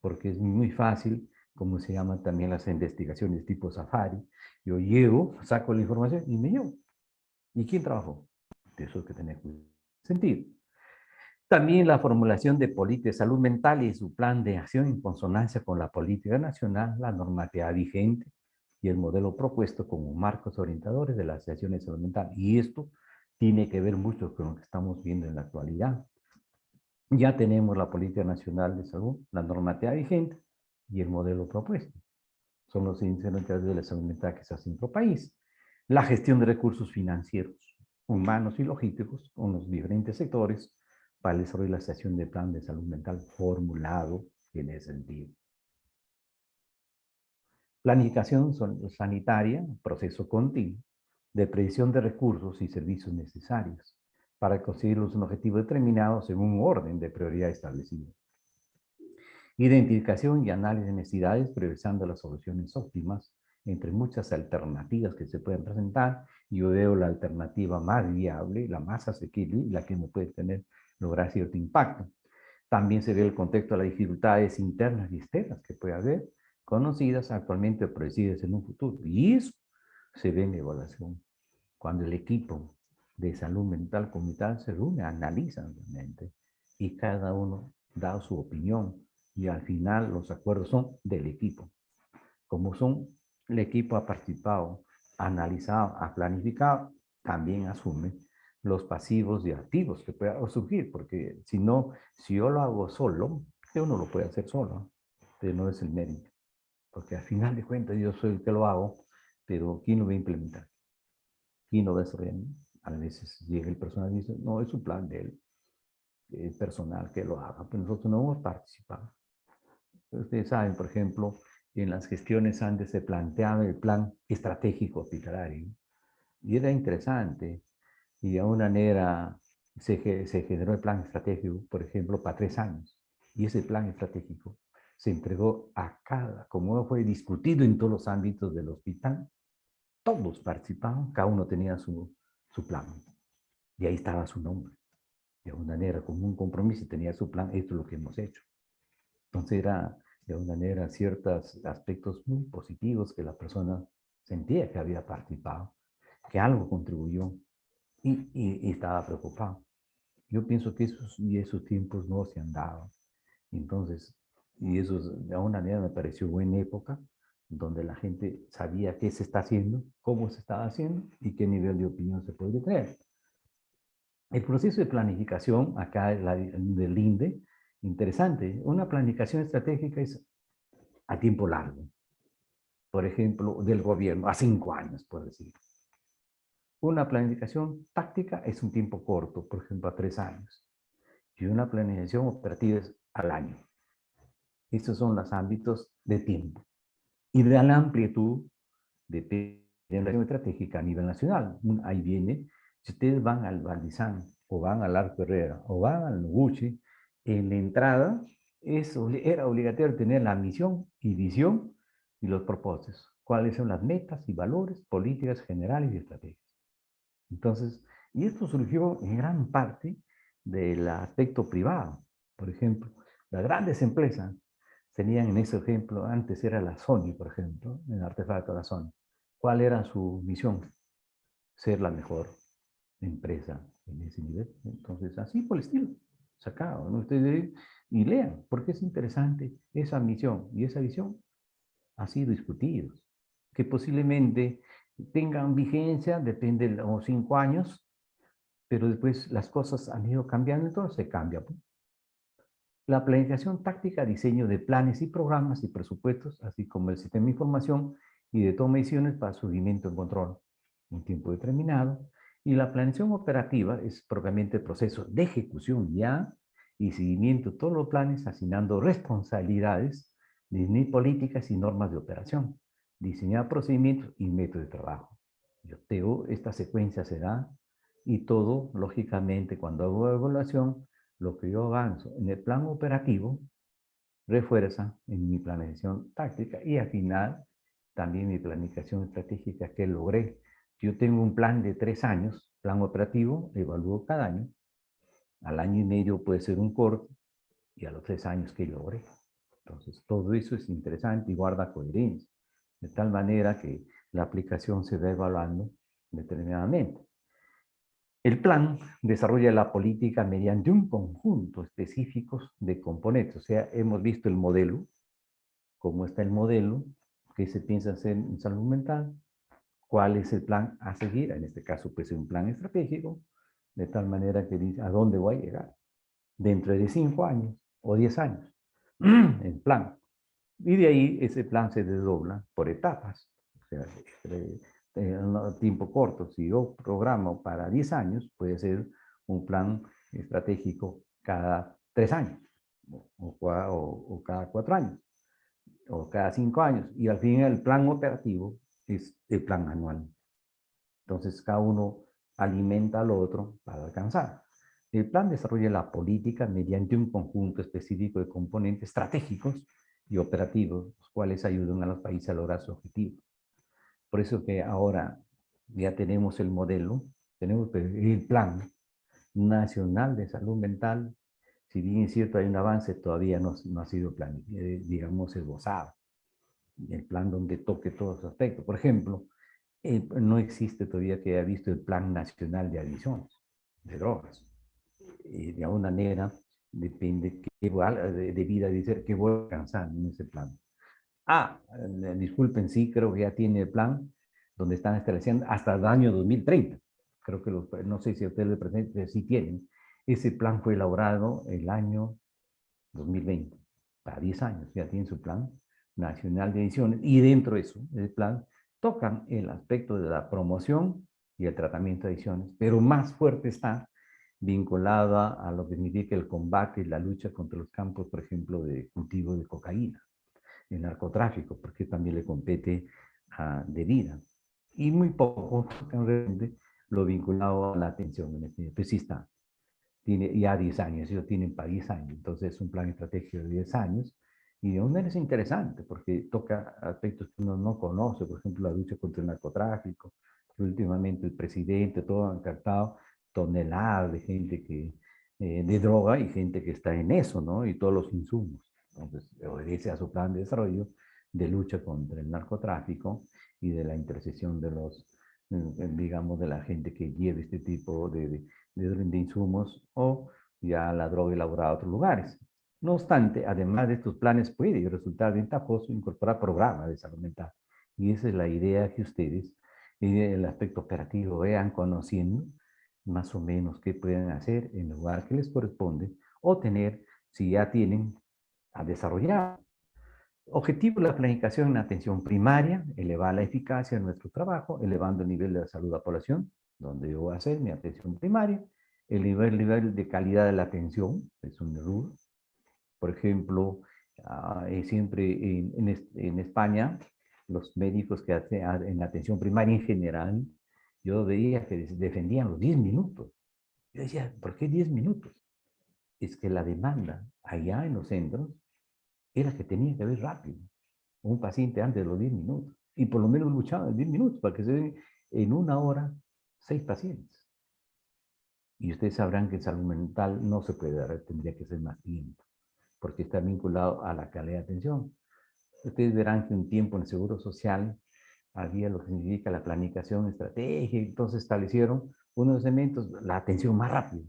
porque es muy fácil, como se llaman también las investigaciones tipo Safari. Yo llego, saco la información y me llevo. ¿Y quién trabajó? Eso hay que tener sentido. También la formulación de política de salud mental y su plan de acción en consonancia con la política nacional, la normativa vigente y el modelo propuesto como marcos orientadores de la Asociación de Salud Mental. Y esto tiene que ver mucho con lo que estamos viendo en la actualidad. Ya tenemos la Política Nacional de Salud, la normativa vigente y el modelo propuesto. Son los índices de la salud mental que se hacen en nuestro país. La gestión de recursos financieros, humanos y logísticos con los diferentes sectores para el desarrollo y la estación de plan de salud mental formulado en ese sentido. Planificación sanitaria, proceso continuo de previsión de recursos y servicios necesarios para conseguir los objetivos determinados en un orden de prioridad establecido. Identificación y análisis de necesidades, priorizando las soluciones óptimas entre muchas alternativas que se pueden presentar. Yo veo la alternativa más viable, la más asequible y la que me puede lograr cierto impacto. También se ve el contexto de las dificultades internas y externas que puede haber, conocidas actualmente o predecidas en un futuro. Y eso se ve en la evaluación. Cuando el equipo de salud mental comunitaria se reúne, analizan realmente y cada uno da su opinión y al final los acuerdos son del equipo. Como el equipo ha participado, ha analizado, ha planificado, también asume los pasivos y activos que puedan surgir, porque si no, si yo lo hago solo, yo no lo puede hacer solo, pero no es el mérito, porque al final de cuentas yo soy el que lo hago, pero ¿quién lo va a implementar? ¿Quién lo va a desarrollar? A veces llega el personal y dice, no, es un plan de él, el personal que lo haga, pero nosotros no hemos participado. Ustedes saben, por ejemplo, en las gestiones antes se planteaba el plan estratégico hospitalario y era interesante y de alguna manera se generó el plan estratégico, por ejemplo, para 3 años y ese plan estratégico se entregó a como fue discutido en todos los ámbitos del hospital, todos participaban, cada uno tenía su plan y ahí estaba su nombre. De alguna manera, como un compromiso, tenía su plan, esto es lo que hemos hecho. Entonces era de alguna manera ciertos aspectos muy positivos que la persona sentía que había participado, que algo contribuyó y estaba preocupado. Yo pienso que esos tiempos no se han dado. Entonces, y eso de alguna manera me pareció buena época, donde la gente sabía qué se está haciendo, cómo se estaba haciendo y qué nivel de opinión se puede tener. El proceso de planificación, acá del INDE, interesante. Una planificación estratégica es a tiempo largo. Por ejemplo, del gobierno, a 5 años, por decir. Una planificación táctica es un tiempo corto, por ejemplo, a 3 años. Y una planificación operativa es al año. Estos son los ámbitos de tiempo. Y de la amplitud de planificación estratégica a nivel nacional. Ahí viene, si ustedes van al Valdizán, o van al Arco Herrera, o van al Noguchi, en la entrada era obligatorio tener la misión y visión y los propósitos. Cuáles son las metas y valores, políticas generales y estrategias. Entonces, y esto surgió en gran parte del aspecto privado. Por ejemplo, las grandes empresas tenían en ese ejemplo, antes era la Sony, por ejemplo, en el artefacto de la Sony. ¿Cuál era su misión? Ser la mejor empresa en ese nivel. Entonces, así por el estilo, sacado, ¿no? Ustedes y lean, porque es interesante esa misión y esa visión ha sido discutidos, que posiblemente tengan vigencia, depende de los 5 años, pero después las cosas han ido cambiando, entonces se cambia. La planificación táctica, diseño de planes y programas y presupuestos, así como el sistema de información y de toma de decisiones para seguimiento y control en tiempo determinado. Y la planeación operativa es propiamente el proceso de ejecución ya y seguimiento de todos los planes, asignando responsabilidades, definir políticas y normas de operación, diseñar procedimientos y métodos de trabajo. Yo tengo esta secuencia se da y todo, lógicamente, cuando hago evaluación, lo que yo avanzo en el plan operativo refuerza en mi planificación táctica y al final también mi planificación estratégica que logré. Yo tengo un plan de 3 años, plan operativo, evalúo cada año Al año y medio puede ser un corte y a los 3 años que logre. Entonces, todo eso es interesante y guarda coherencia, de tal manera que la aplicación se va evaluando determinadamente. El plan desarrolla la política mediante un conjunto específico de componentes. O sea, hemos visto el modelo, cómo está el modelo, qué se piensa hacer en salud mental, cuál es el plan a seguir. En este caso, pues, un plan estratégico, de tal manera que dice a dónde voy a llegar dentro de 5 años o 10 años. El plan. Y de ahí ese plan se desdobla por etapas. O sea, en tiempo corto, si yo programo para 10 años, puede ser un plan estratégico cada 3 años, o cada 4 años, o cada 5 años. Y al fin el plan operativo es el plan anual. Entonces cada uno alimenta al otro para alcanzar. El plan desarrolla la política mediante un conjunto específico de componentes estratégicos y operativos, los cuales ayudan a los países a lograr su objetivo. Por eso que ahora ya tenemos el modelo, tenemos el plan nacional de salud mental. Si bien es cierto hay un avance, todavía no ha sido digamos, esbozado. El plan donde toque todos los aspectos. Por ejemplo, no existe todavía que haya visto el Plan Nacional de Adicciones, de drogas. De alguna manera, depende de vida, dice que voy a alcanzar en ese plan. Disculpen, sí, creo que ya tiene el plan donde están estableciendo hasta el año 2030. Creo que no sé si ustedes le presenten, sí tienen. Ese plan fue elaborado el año 2020, para 10 años, ya tienen su plan nacional de adicciones, y dentro de eso, el plan, tocan el aspecto de la promoción y el tratamiento de adicciones, pero más fuerte está vinculada a lo que significa el combate y la lucha contra los campos, por ejemplo, de cultivo de cocaína, el narcotráfico, porque también le compete de vida. Y muy poco realmente lo vinculado a la atención, pues sí está. Tiene ya 10 años, ellos tienen para 10 años, entonces es un plan estratégico de 10 años, y de una manera es interesante, porque toca aspectos que uno no conoce, por ejemplo, la lucha contra el narcotráfico, que últimamente el presidente, todo han captado toneladas de gente de droga y gente que está en eso, ¿no? Y todos los insumos. Entonces, obedece a su plan de desarrollo de lucha contra el narcotráfico y de la intercesión de los, digamos, de la gente que lleve este tipo de insumos, o ya la droga elaborada a otros lugares. No obstante, además de estos planes, puede resultar ventajoso incorporar programas de salud mental. Y esa es la idea que ustedes, en el aspecto operativo, vean conociendo más o menos qué pueden hacer en el lugar que les corresponde, o tener, si ya tienen, a desarrollar. Objetivo de la planificación en atención primaria: elevar la eficacia de nuestro trabajo, elevando el nivel de la salud de la población, donde yo voy a hacer mi atención primaria. El nivel de calidad de la atención es un rubro. Por ejemplo, siempre en España, los médicos que hacen en atención primaria en general, yo veía que defendían los 10 minutos. Yo decía, ¿por qué 10 minutos? Es que la demanda allá en los centros era que tenía que ver rápido un paciente antes de los 10 minutos. Y por lo menos luchaba en 10 minutos para que se den en una hora 6 pacientes. Y ustedes sabrán que en salud mental no se puede dar, tendría que ser más tiempo, porque está vinculado a la calidad de atención. Ustedes verán que un tiempo en el Seguro Social había lo que significa la planificación estratégica, entonces establecieron unos elementos, la atención más rápida.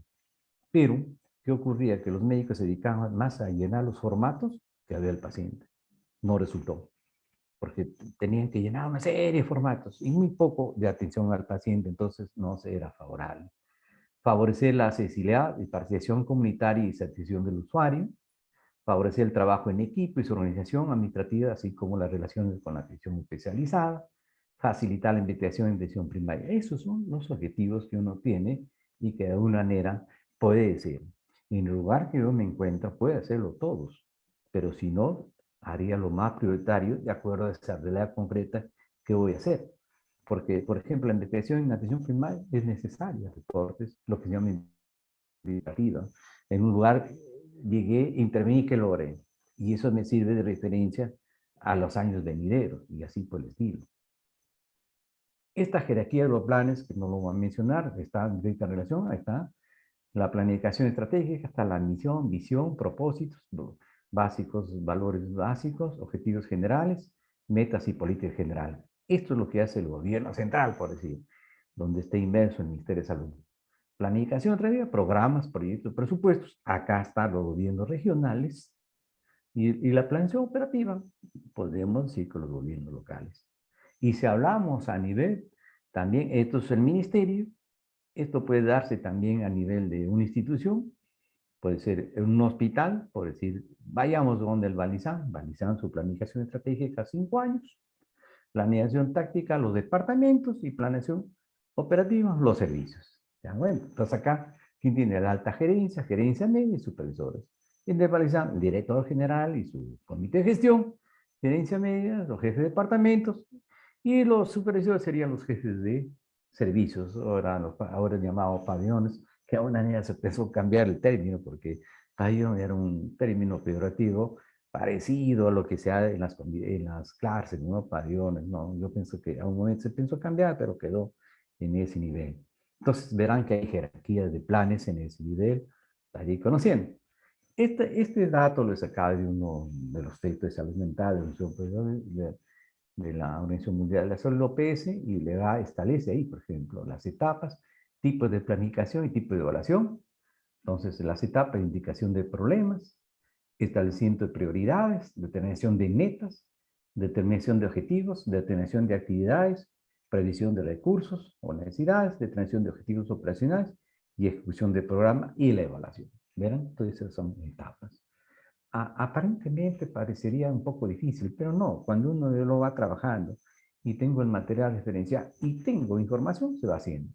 Pero, ¿qué ocurría? Que los médicos se dedicaban más a llenar los formatos que a ver al paciente. No resultó, porque tenían que llenar una serie de formatos y muy poco de atención al paciente, entonces no se era favorable. Favorecer la accesibilidad y participación comunitaria y satisfacción del usuario, favorecer el trabajo en equipo y su organización administrativa, así como las relaciones con la atención especializada, facilitar la investigación en atención primaria. Esos son los objetivos que uno tiene y que de alguna manera puede decir, en el lugar que yo me encuentro, puede hacerlo todos, pero si no, haría lo más prioritario de acuerdo a esa realidad concreta que voy a hacer. Porque, por ejemplo, la investigación en atención primaria es necesaria, reportes, lo que se llama investigativa. En un lugar llegué, intervení, que logré. Y eso me sirve de referencia a los años venideros y así por el estilo. Esta jerarquía de los planes, que no lo voy a mencionar, está en directa relación, ahí está, La planificación estratégica está la misión, visión, propósitos básicos, valores básicos, objetivos generales, metas y políticas generales. Esto es lo que hace el gobierno central, por decir, donde está inmerso el Ministerio de Salud. Planificación estratégica, programas, proyectos, presupuestos. Acá están los gobiernos regionales y la planeación operativa, podemos decir con los gobiernos locales. Y si hablamos a nivel, también esto es el ministerio, esto puede darse también a nivel de una institución, puede ser un hospital, por decir, vayamos donde el Balizán su planificación estratégica 5 años, planeación táctica los departamentos y planeación operativa los servicios. Ya, bueno, entonces acá, ¿quién tiene la alta gerencia, gerencia media y supervisores? En el Balizán, el director general y su comité de gestión, gerencia media, los jefes de departamentos y los supervisores serían los jefes de servicios, ahora llamados pabellones, que aún ya se empezó a cambiar el término porque pabellón era un término peyorativo parecido a lo que se hace en las clases, ¿no? Pabellones, ¿no? Yo pienso que a un momento se pensó cambiar, pero quedó en ese nivel. Entonces verán que hay jerarquías de planes en ese nivel, allí conociendo. Este dato lo sacaba de uno de los textos de salud mental de la Organización Mundial de la Salud, OPS, y le establece ahí, por ejemplo, las etapas, tipos de planificación y tipo de evaluación. Entonces, las etapas, indicación de problemas, establecimiento de prioridades, determinación de metas, determinación de objetivos, determinación de actividades, previsión de recursos o necesidades, determinación de objetivos operacionales y ejecución de programa y la evaluación. ¿Verán? Entonces, esas son etapas. Aparentemente parecería un poco difícil, pero no, cuando uno lo va trabajando y tengo el material referencial y tengo información, se va haciendo.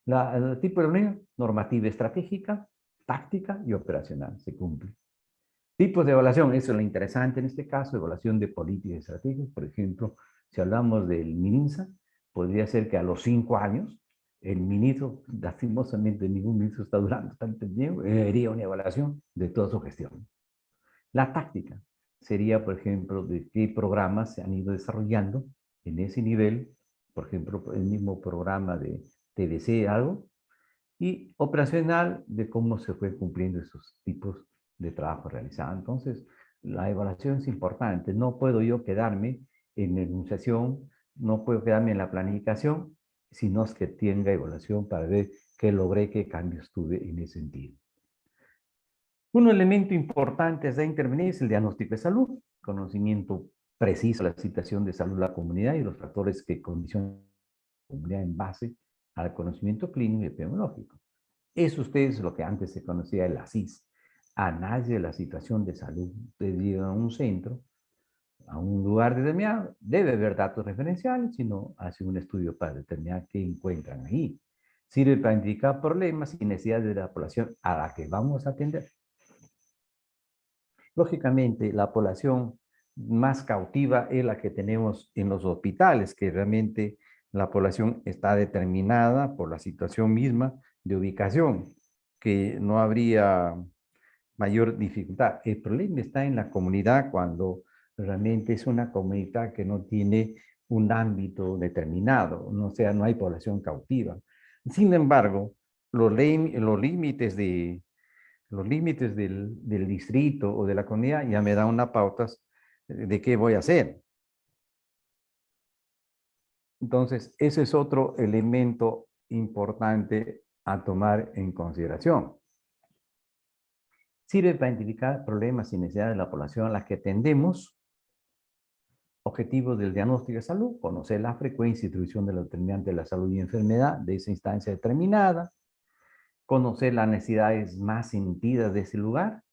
El tipo de reunión, normativa estratégica, táctica y operacional, se cumple. Tipos de evaluación, eso es lo interesante en este caso, evaluación de políticas estratégicas, por ejemplo, si hablamos del MINSA, podría ser que a los 5 años, el ministro, lastimosamente ningún ministro está durando tanto tiempo, haría una evaluación de toda su gestión. La táctica sería, por ejemplo, de qué programas se han ido desarrollando en ese nivel, por ejemplo, el mismo programa de TDC, algo, y operacional de cómo se fue cumpliendo esos tipos de trabajo realizado. Entonces, la evaluación es importante. No puedo yo quedarme en la enunciación, no puedo quedarme en la planificación, sino que tenga evaluación para ver qué logré, qué cambios tuve en ese sentido. Un elemento importante de intervenir es el diagnóstico de salud, conocimiento preciso de la situación de salud de la comunidad y los factores que condicionan la comunidad en base al conocimiento clínico y epidemiológico. Es ustedes lo que antes se conocía el ASIS, análisis de la situación de salud. Ustedes llegan a un centro, a un lugar determinado, debe haber datos referenciales, sino hace un estudio para determinar qué encuentran ahí. Sirve para identificar problemas y necesidades de la población a la que vamos a atender. Lógicamente, la población más cautiva es la que tenemos en los hospitales, que realmente la población está determinada por la situación misma de ubicación, que no habría mayor dificultad. El problema está en la comunidad cuando realmente es una comunidad que no tiene un ámbito determinado, o sea, no hay población cautiva. Sin embargo, los límites del distrito o de la comunidad ya me dan unas pautas de qué voy a hacer. Entonces, ese es otro elemento importante a tomar en consideración. Sirve para identificar problemas y necesidades de la población a las que atendemos. Objetivos del diagnóstico de salud, conocer la frecuencia y distribución de los determinantes de la salud y enfermedad de esa instancia determinada, conocer las necesidades más sentidas de ese lugar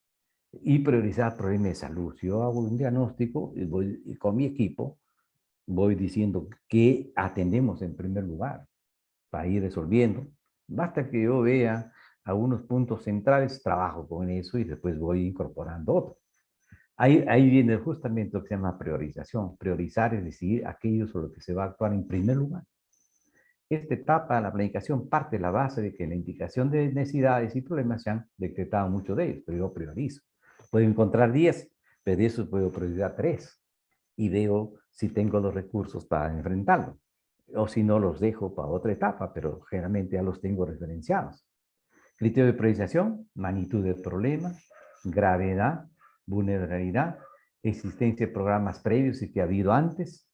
y priorizar problemas de salud. Si yo hago un diagnóstico y con mi equipo, voy diciendo qué atendemos en primer lugar para ir resolviendo. Basta que yo vea algunos puntos centrales, trabajo con eso y después voy incorporando otros. Ahí viene justamente lo que se llama priorización. Priorizar es decidir aquello sobre lo que se va a actuar en primer lugar. Esta etapa de la planificación parte de la base de que la indicación de necesidades y problemas se han decretado muchos de ellos, pero yo priorizo. Puedo encontrar 10, pero de esos puedo priorizar 3 y veo si tengo los recursos para enfrentarlo. O si no, los dejo para otra etapa, pero generalmente ya los tengo referenciados. Criterio de priorización, magnitud del problema, gravedad, vulnerabilidad, existencia de programas previos y que ha habido antes,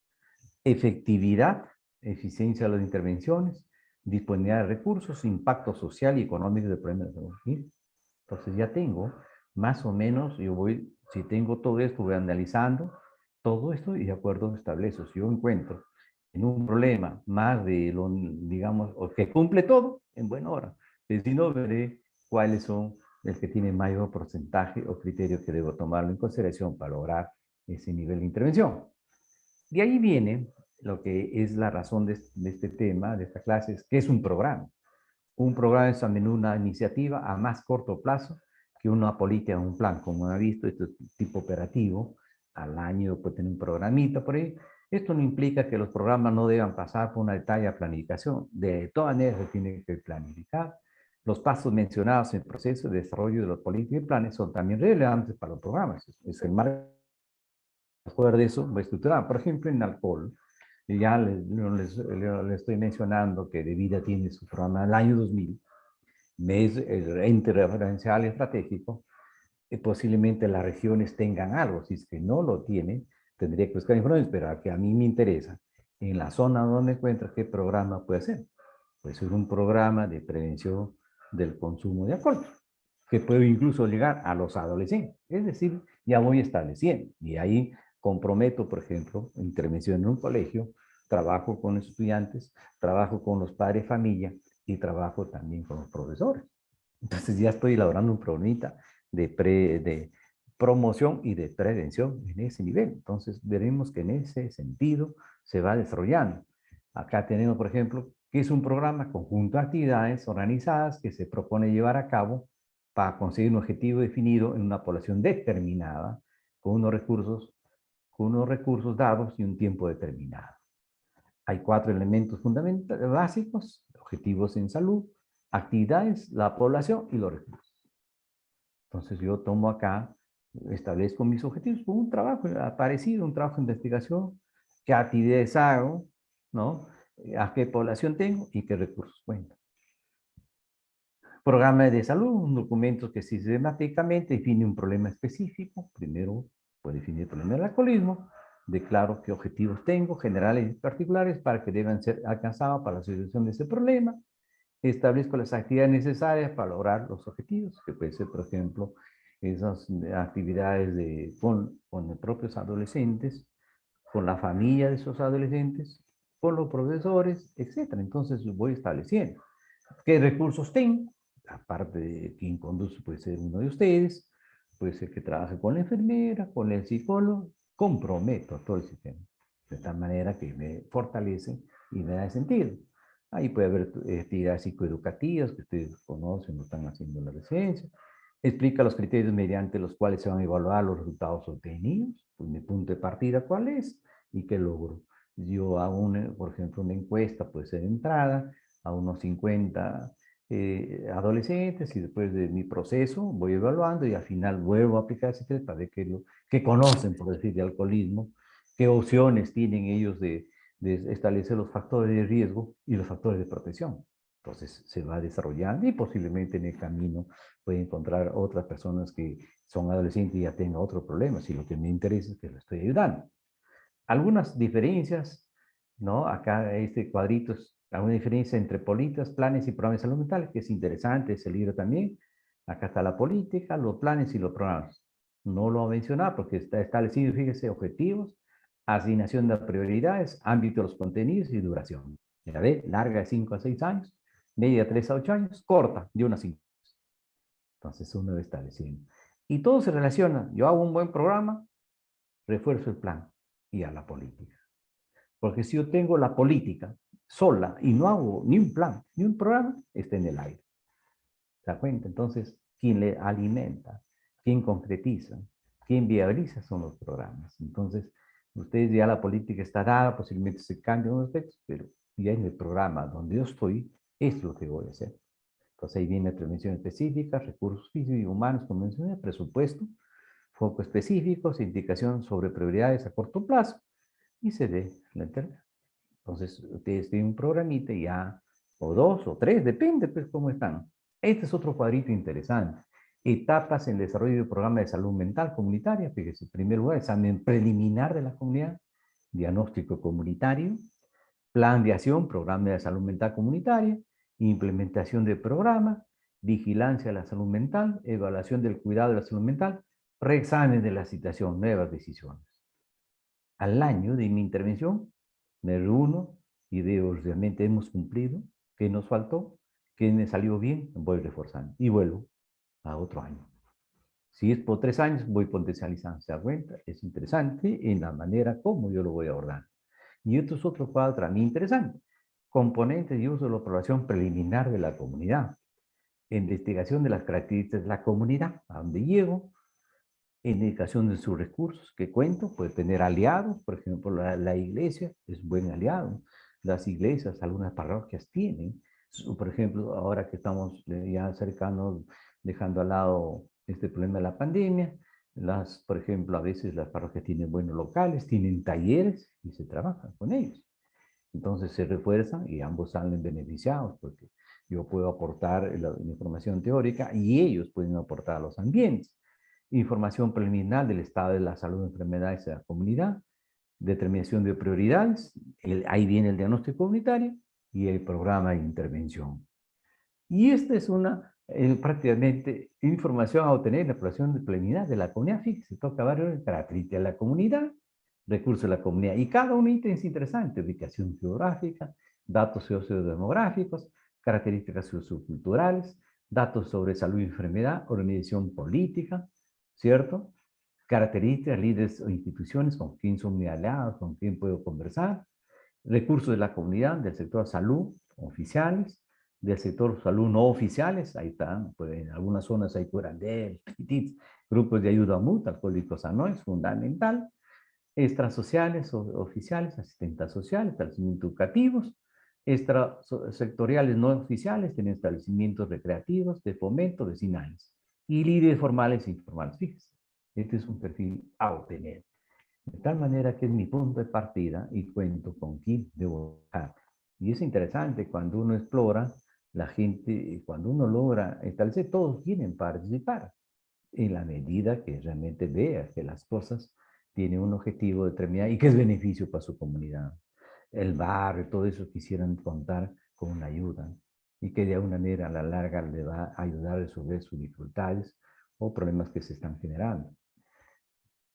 efectividad, eficiencia de las intervenciones, disponibilidad de recursos, impacto social y económico del problema de salud. Entonces ya tengo más o menos, yo voy, si tengo todo esto, voy analizando todo esto y de acuerdo establezco. Si yo encuentro en un problema más de lo, digamos, o que cumple todo, en buena hora. Si no, veré cuáles son el que tiene mayor porcentaje o criterio que debo tomarlo en consideración para lograr ese nivel de intervención. De ahí viene lo que es la razón de este tema, de esta clase, es que es un programa. Un programa es también una iniciativa a más corto plazo que una política, un plan, como ha visto, esto es tipo operativo, al año puede tener un programita por ahí. Esto no implica que los programas no deban pasar por una detallada planificación. De todas maneras se tiene que planificar. Los pasos mencionados en el proceso de desarrollo de los políticas y planes son también relevantes para los programas. Es el marco de eso va estructurar. Por ejemplo, en alcohol, ya les estoy mencionando que De Vida tiene su programa del año 2000, mes el ente referencial estratégico, posiblemente las regiones tengan algo. Si es que no lo tienen, tendría que buscar información, pero a que a mí me interesa, en la zona donde encuentra, ¿qué programa puede ser? Puede ser un programa de prevención del consumo de alcohol, que puede incluso llegar a los adolescentes. Es decir, ya voy estableciendo. Y ahí comprometo, por ejemplo, intervención en un colegio, trabajo con los estudiantes, trabajo con los padres de familia y trabajo también con los profesores. Entonces ya estoy elaborando un programita de promoción y de prevención en ese nivel. Entonces veremos que en ese sentido se va desarrollando. Acá tenemos, por ejemplo, que es un programa conjunto de actividades organizadas que se propone llevar a cabo para conseguir un objetivo definido en una población determinada, con unos recursos dados y un tiempo determinado. Hay 4 elementos fundamentales, básicos: objetivos en salud, actividades, la población y los recursos. Entonces yo tomo acá, establezco mis objetivos con un trabajo parecido, un trabajo de investigación, qué actividades hago, ¿no? A qué población tengo y qué recursos cuento. Programa de salud, un documento que sistemáticamente define un problema específico. Primero, puedo definir el problema del alcoholismo, declaro qué objetivos tengo, generales y particulares, para que deban ser alcanzados para la solución de ese problema. Establezco las actividades necesarias para lograr los objetivos, que puede ser, por ejemplo, esas actividades con los propios adolescentes, con la familia de esos adolescentes, con los profesores, etc. Entonces voy estableciendo qué recursos tengo, aparte de quien conduce, puede ser uno de ustedes, puede ser que trabaje con la enfermera, con el psicólogo, comprometo a todo el sistema, de tal manera que me fortalece y me da sentido. Ahí puede haber actividades psicoeducativas que ustedes conocen, lo están haciendo en la residencia. Explica los criterios mediante los cuales se van a evaluar los resultados obtenidos. Pues mi punto de partida, ¿cuál es? ¿Y qué logro? Yo hago, por ejemplo, una encuesta, puede ser de entrada, a unos 50 adolescentes, y después de mi proceso voy evaluando y al final vuelvo a aplicar ese test para ver qué conocen, por decir, de alcoholismo, qué opciones tienen ellos de establecer los factores de riesgo y los factores de protección. Entonces se va desarrollando y posiblemente en el camino puede encontrar otras personas que son adolescentes y ya tengan otro problema, si lo que me interesa es que lo estoy ayudando. Algunas diferencias, ¿no? Acá este cuadrito es alguna diferencia entre políticas, planes y programas de salud mental, que es interesante ese libro también. Acá está la política, los planes y los programas. No lo voy a mencionar porque está establecido, fíjese, objetivos, asignación de prioridades, ámbito de los contenidos y duración. Ya ve, larga de 5 a 6 años, media de 3 a 8 años, corta de 1 a 5. Entonces uno debe estableciendo. Y todo se relaciona. Yo hago un buen programa, refuerzo el plan y a la política. Porque si yo tengo la política sola y no hago ni un plan, ni un programa, está en el aire. ¿Se da cuenta? Entonces, quien le alimenta, quien concretiza, quien viabiliza son los programas. Entonces, ustedes ya la política está dada, posiblemente se cambian unos aspectos, pero ya en el programa donde yo estoy, es lo que voy a hacer. Entonces ahí viene prevención específica, recursos físicos y humanos, como mencioné, presupuesto, foco específico, indicación sobre prioridades a corto plazo, y se dé la entrega. Entonces, ustedes tienen un programita ya, o 2 o 3, depende pues cómo están. Este es otro cuadrito interesante. Etapas en el desarrollo del programa de salud mental comunitaria. Fíjese, en primer lugar, examen preliminar de la comunidad, diagnóstico comunitario, plan de acción, programa de salud mental comunitaria, implementación del programa, vigilancia de la salud mental, evaluación del cuidado de la salud mental, reexamen de la situación, nuevas decisiones. Al año de mi intervención, me reúno y veo realmente hemos cumplido, qué nos faltó, qué me salió bien, voy reforzando y vuelvo a otro año. Si es por 3 años, voy potencializando. ¿Se da cuenta? Es interesante en la manera como yo lo voy a abordar. Y esto es otro cuadro también interesante. Componentes y uso de la aprobación preliminar de la comunidad. Investigación de las características de la comunidad, a dónde llego, indicación de sus recursos que cuento, puede tener aliados, por ejemplo, la iglesia es un buen aliado, las iglesias, algunas parroquias tienen, por ejemplo, ahora que estamos ya cercanos, dejando al lado este problema de la pandemia, por ejemplo, a veces las parroquias tienen buenos locales, tienen talleres y se trabaja con ellos. Entonces se refuerzan y ambos salen beneficiados porque yo puedo aportar la información teórica y ellos pueden aportar a los ambientes. Información preliminar del estado de la salud de enfermedades de la comunidad, determinación de prioridades, ahí viene el diagnóstico comunitario y el programa de intervención. Y esta es prácticamente información a obtener en la evaluación preliminar de la comunidad. Fíjese, toca varias características de la comunidad, recursos de la comunidad. Y cada un ítem es interesante, ubicación geográfica, datos sociodemográficos, características socioculturales, datos sobre salud y enfermedad, organización política, ¿cierto? Características, líderes o instituciones, con quién son mis aliados, con quién puedo conversar, recursos de la comunidad, del sector salud, oficiales, del sector salud no oficiales, ahí están, pues en algunas zonas hay curanderos, grupos de ayuda mutua, alcohólicos anónimos, fundamental, extrasociales o oficiales, asistentes sociales, establecimientos educativos, extrasectoriales no oficiales, tienen establecimientos recreativos, de fomento, vecinales, y líderes formales e informales. Fíjense, este es un perfil a obtener. De tal manera que es mi punto de partida y cuento con quién debo buscar. Y es interesante cuando uno explora, la gente, cuando uno logra establecer, todos quieren participar en la medida que realmente vea que las cosas tienen un objetivo determinado y que es beneficio para su comunidad. El barrio, todo eso quisieran contar con una ayuda y que de alguna manera a la larga le va a ayudar a resolver sus dificultades o problemas que se están generando.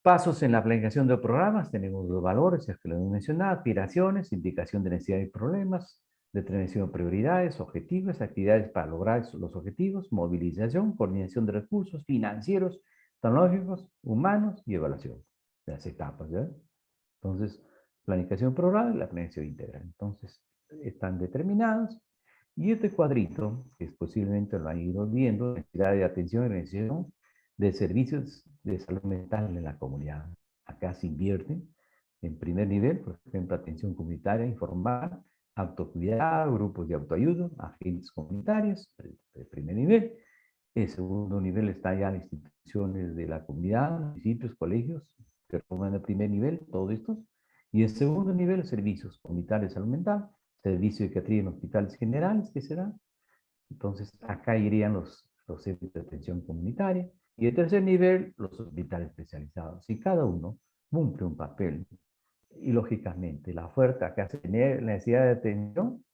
Pasos en la planificación de programas, tenemos los valores, ya que lo hemos mencionado, aspiraciones, indicación de necesidades y problemas, determinación de prioridades, objetivos, actividades para lograr los objetivos, movilización, coordinación de recursos financieros, tecnológicos, humanos y evaluación. Las etapas, ¿ya? Entonces, planificación programal y la planificación integral. Entonces, están determinados. Y este cuadrito, que posiblemente lo han ido viendo, necesidad de atención y organización de servicios de salud mental en la comunidad. Acá se invierte en primer nivel, por ejemplo, atención comunitaria informal, autocuidado, grupos de autoayuda, agentes comunitarios, de primer nivel. El segundo nivel está ya las instituciones de la comunidad, municipios, colegios, que forman el primer nivel, todos estos. Y el segundo nivel, servicios comunitarios de salud mental, servicio de psiquiatría en hospitales generales, que se dan. Entonces, acá irían los centros de atención comunitaria. Y el tercer nivel, los hospitales especializados. Y cada uno cumple un papel. Y lógicamente, la oferta acá se tiene la necesidad de atención.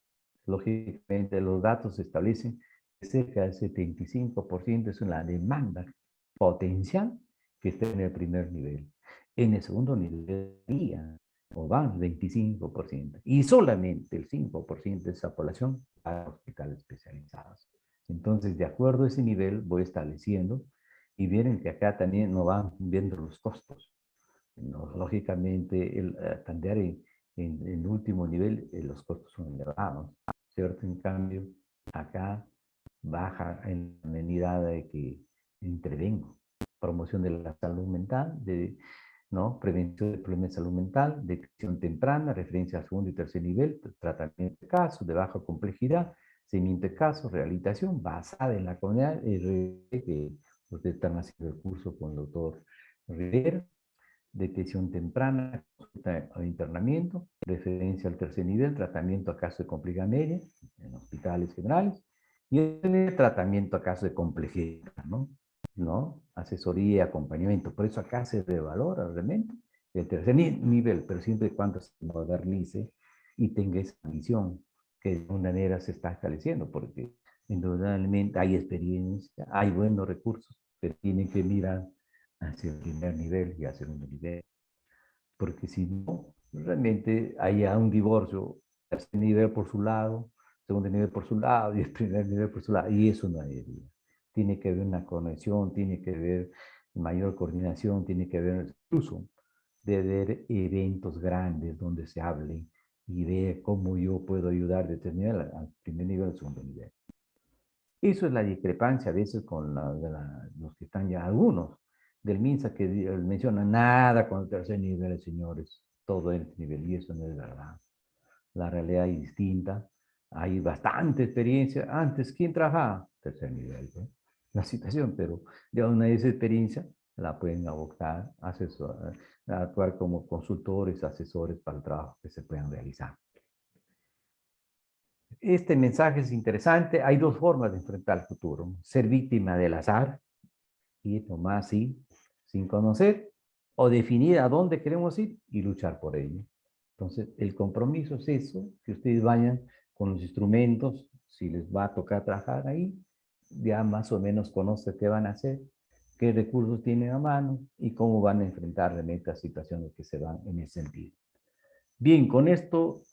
Lógicamente, los datos establecen que cerca del 75% es una demanda potencial que está en el primer nivel. En el segundo nivel, o van 25%. Y solamente el 5% de esa población va a hospitales especializados. Entonces, de acuerdo a ese nivel, voy estableciendo y vienen que acá también nos van viendo los costos. No, lógicamente, atender en el último nivel, los costos son elevados, ¿cierto? En cambio, acá baja en la medida de que intervengo. Promoción de la salud mental, ¿no? Prevención de problemas de salud mental, detección temprana, referencia al segundo y tercer nivel, tratamiento de casos de baja complejidad, seguimiento de casos, rehabilitación basada en la comunidad, que ustedes están haciendo el curso con el doctor Rivera, detección temprana, consulta o internamiento, referencia al tercer nivel, tratamiento a casos de complejidad media en hospitales generales, Y el tratamiento a casos de complejidad, ¿no? Asesoría, acompañamiento. Por eso acá se revalora realmente el tercer nivel, pero siempre y cuando se modernice y tenga esa visión que de alguna manera se está estableciendo, porque indudablemente hay experiencia, hay buenos recursos, pero tienen que mirar hacia el primer nivel y hacia el segundo nivel, porque si no, realmente hay un divorcio, tercer nivel por su lado, segundo nivel por su lado y el primer nivel por su lado, y eso no hay vida. Tiene que haber una conexión, tiene que haber mayor coordinación, tiene que haber incluso de ver eventos grandes donde se hable y ver cómo yo puedo ayudar de nivel al primer nivel, al segundo nivel. Eso es la discrepancia a veces con los que están ya algunos del MINSA que mencionan nada con el tercer nivel, señores, todo el nivel, y eso no es verdad. La realidad es distinta, hay bastante experiencia. Antes, ¿quién trabajaba? Tercer nivel, ¿no? La situación, pero ya una esa experiencia la pueden abocar, actuar como consultores, asesores para el trabajo que se puedan realizar. Este mensaje es interesante. Hay dos formas de enfrentar el futuro. Ser víctima del azar, ir nomás así, sin conocer, o definir a dónde queremos ir y luchar por ello. Entonces, el compromiso es eso, que ustedes vayan con los instrumentos, si les va a tocar trabajar ahí, ya más o menos conocen qué van a hacer, qué recursos tienen a mano y cómo van a enfrentar realmente las situaciones que se van en ese sentido. Bien, con esto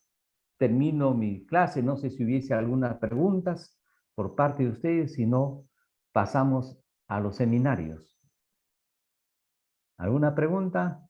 termino mi clase. No sé si hubiese algunas preguntas por parte de ustedes, si no, pasamos a los seminarios. ¿Alguna pregunta?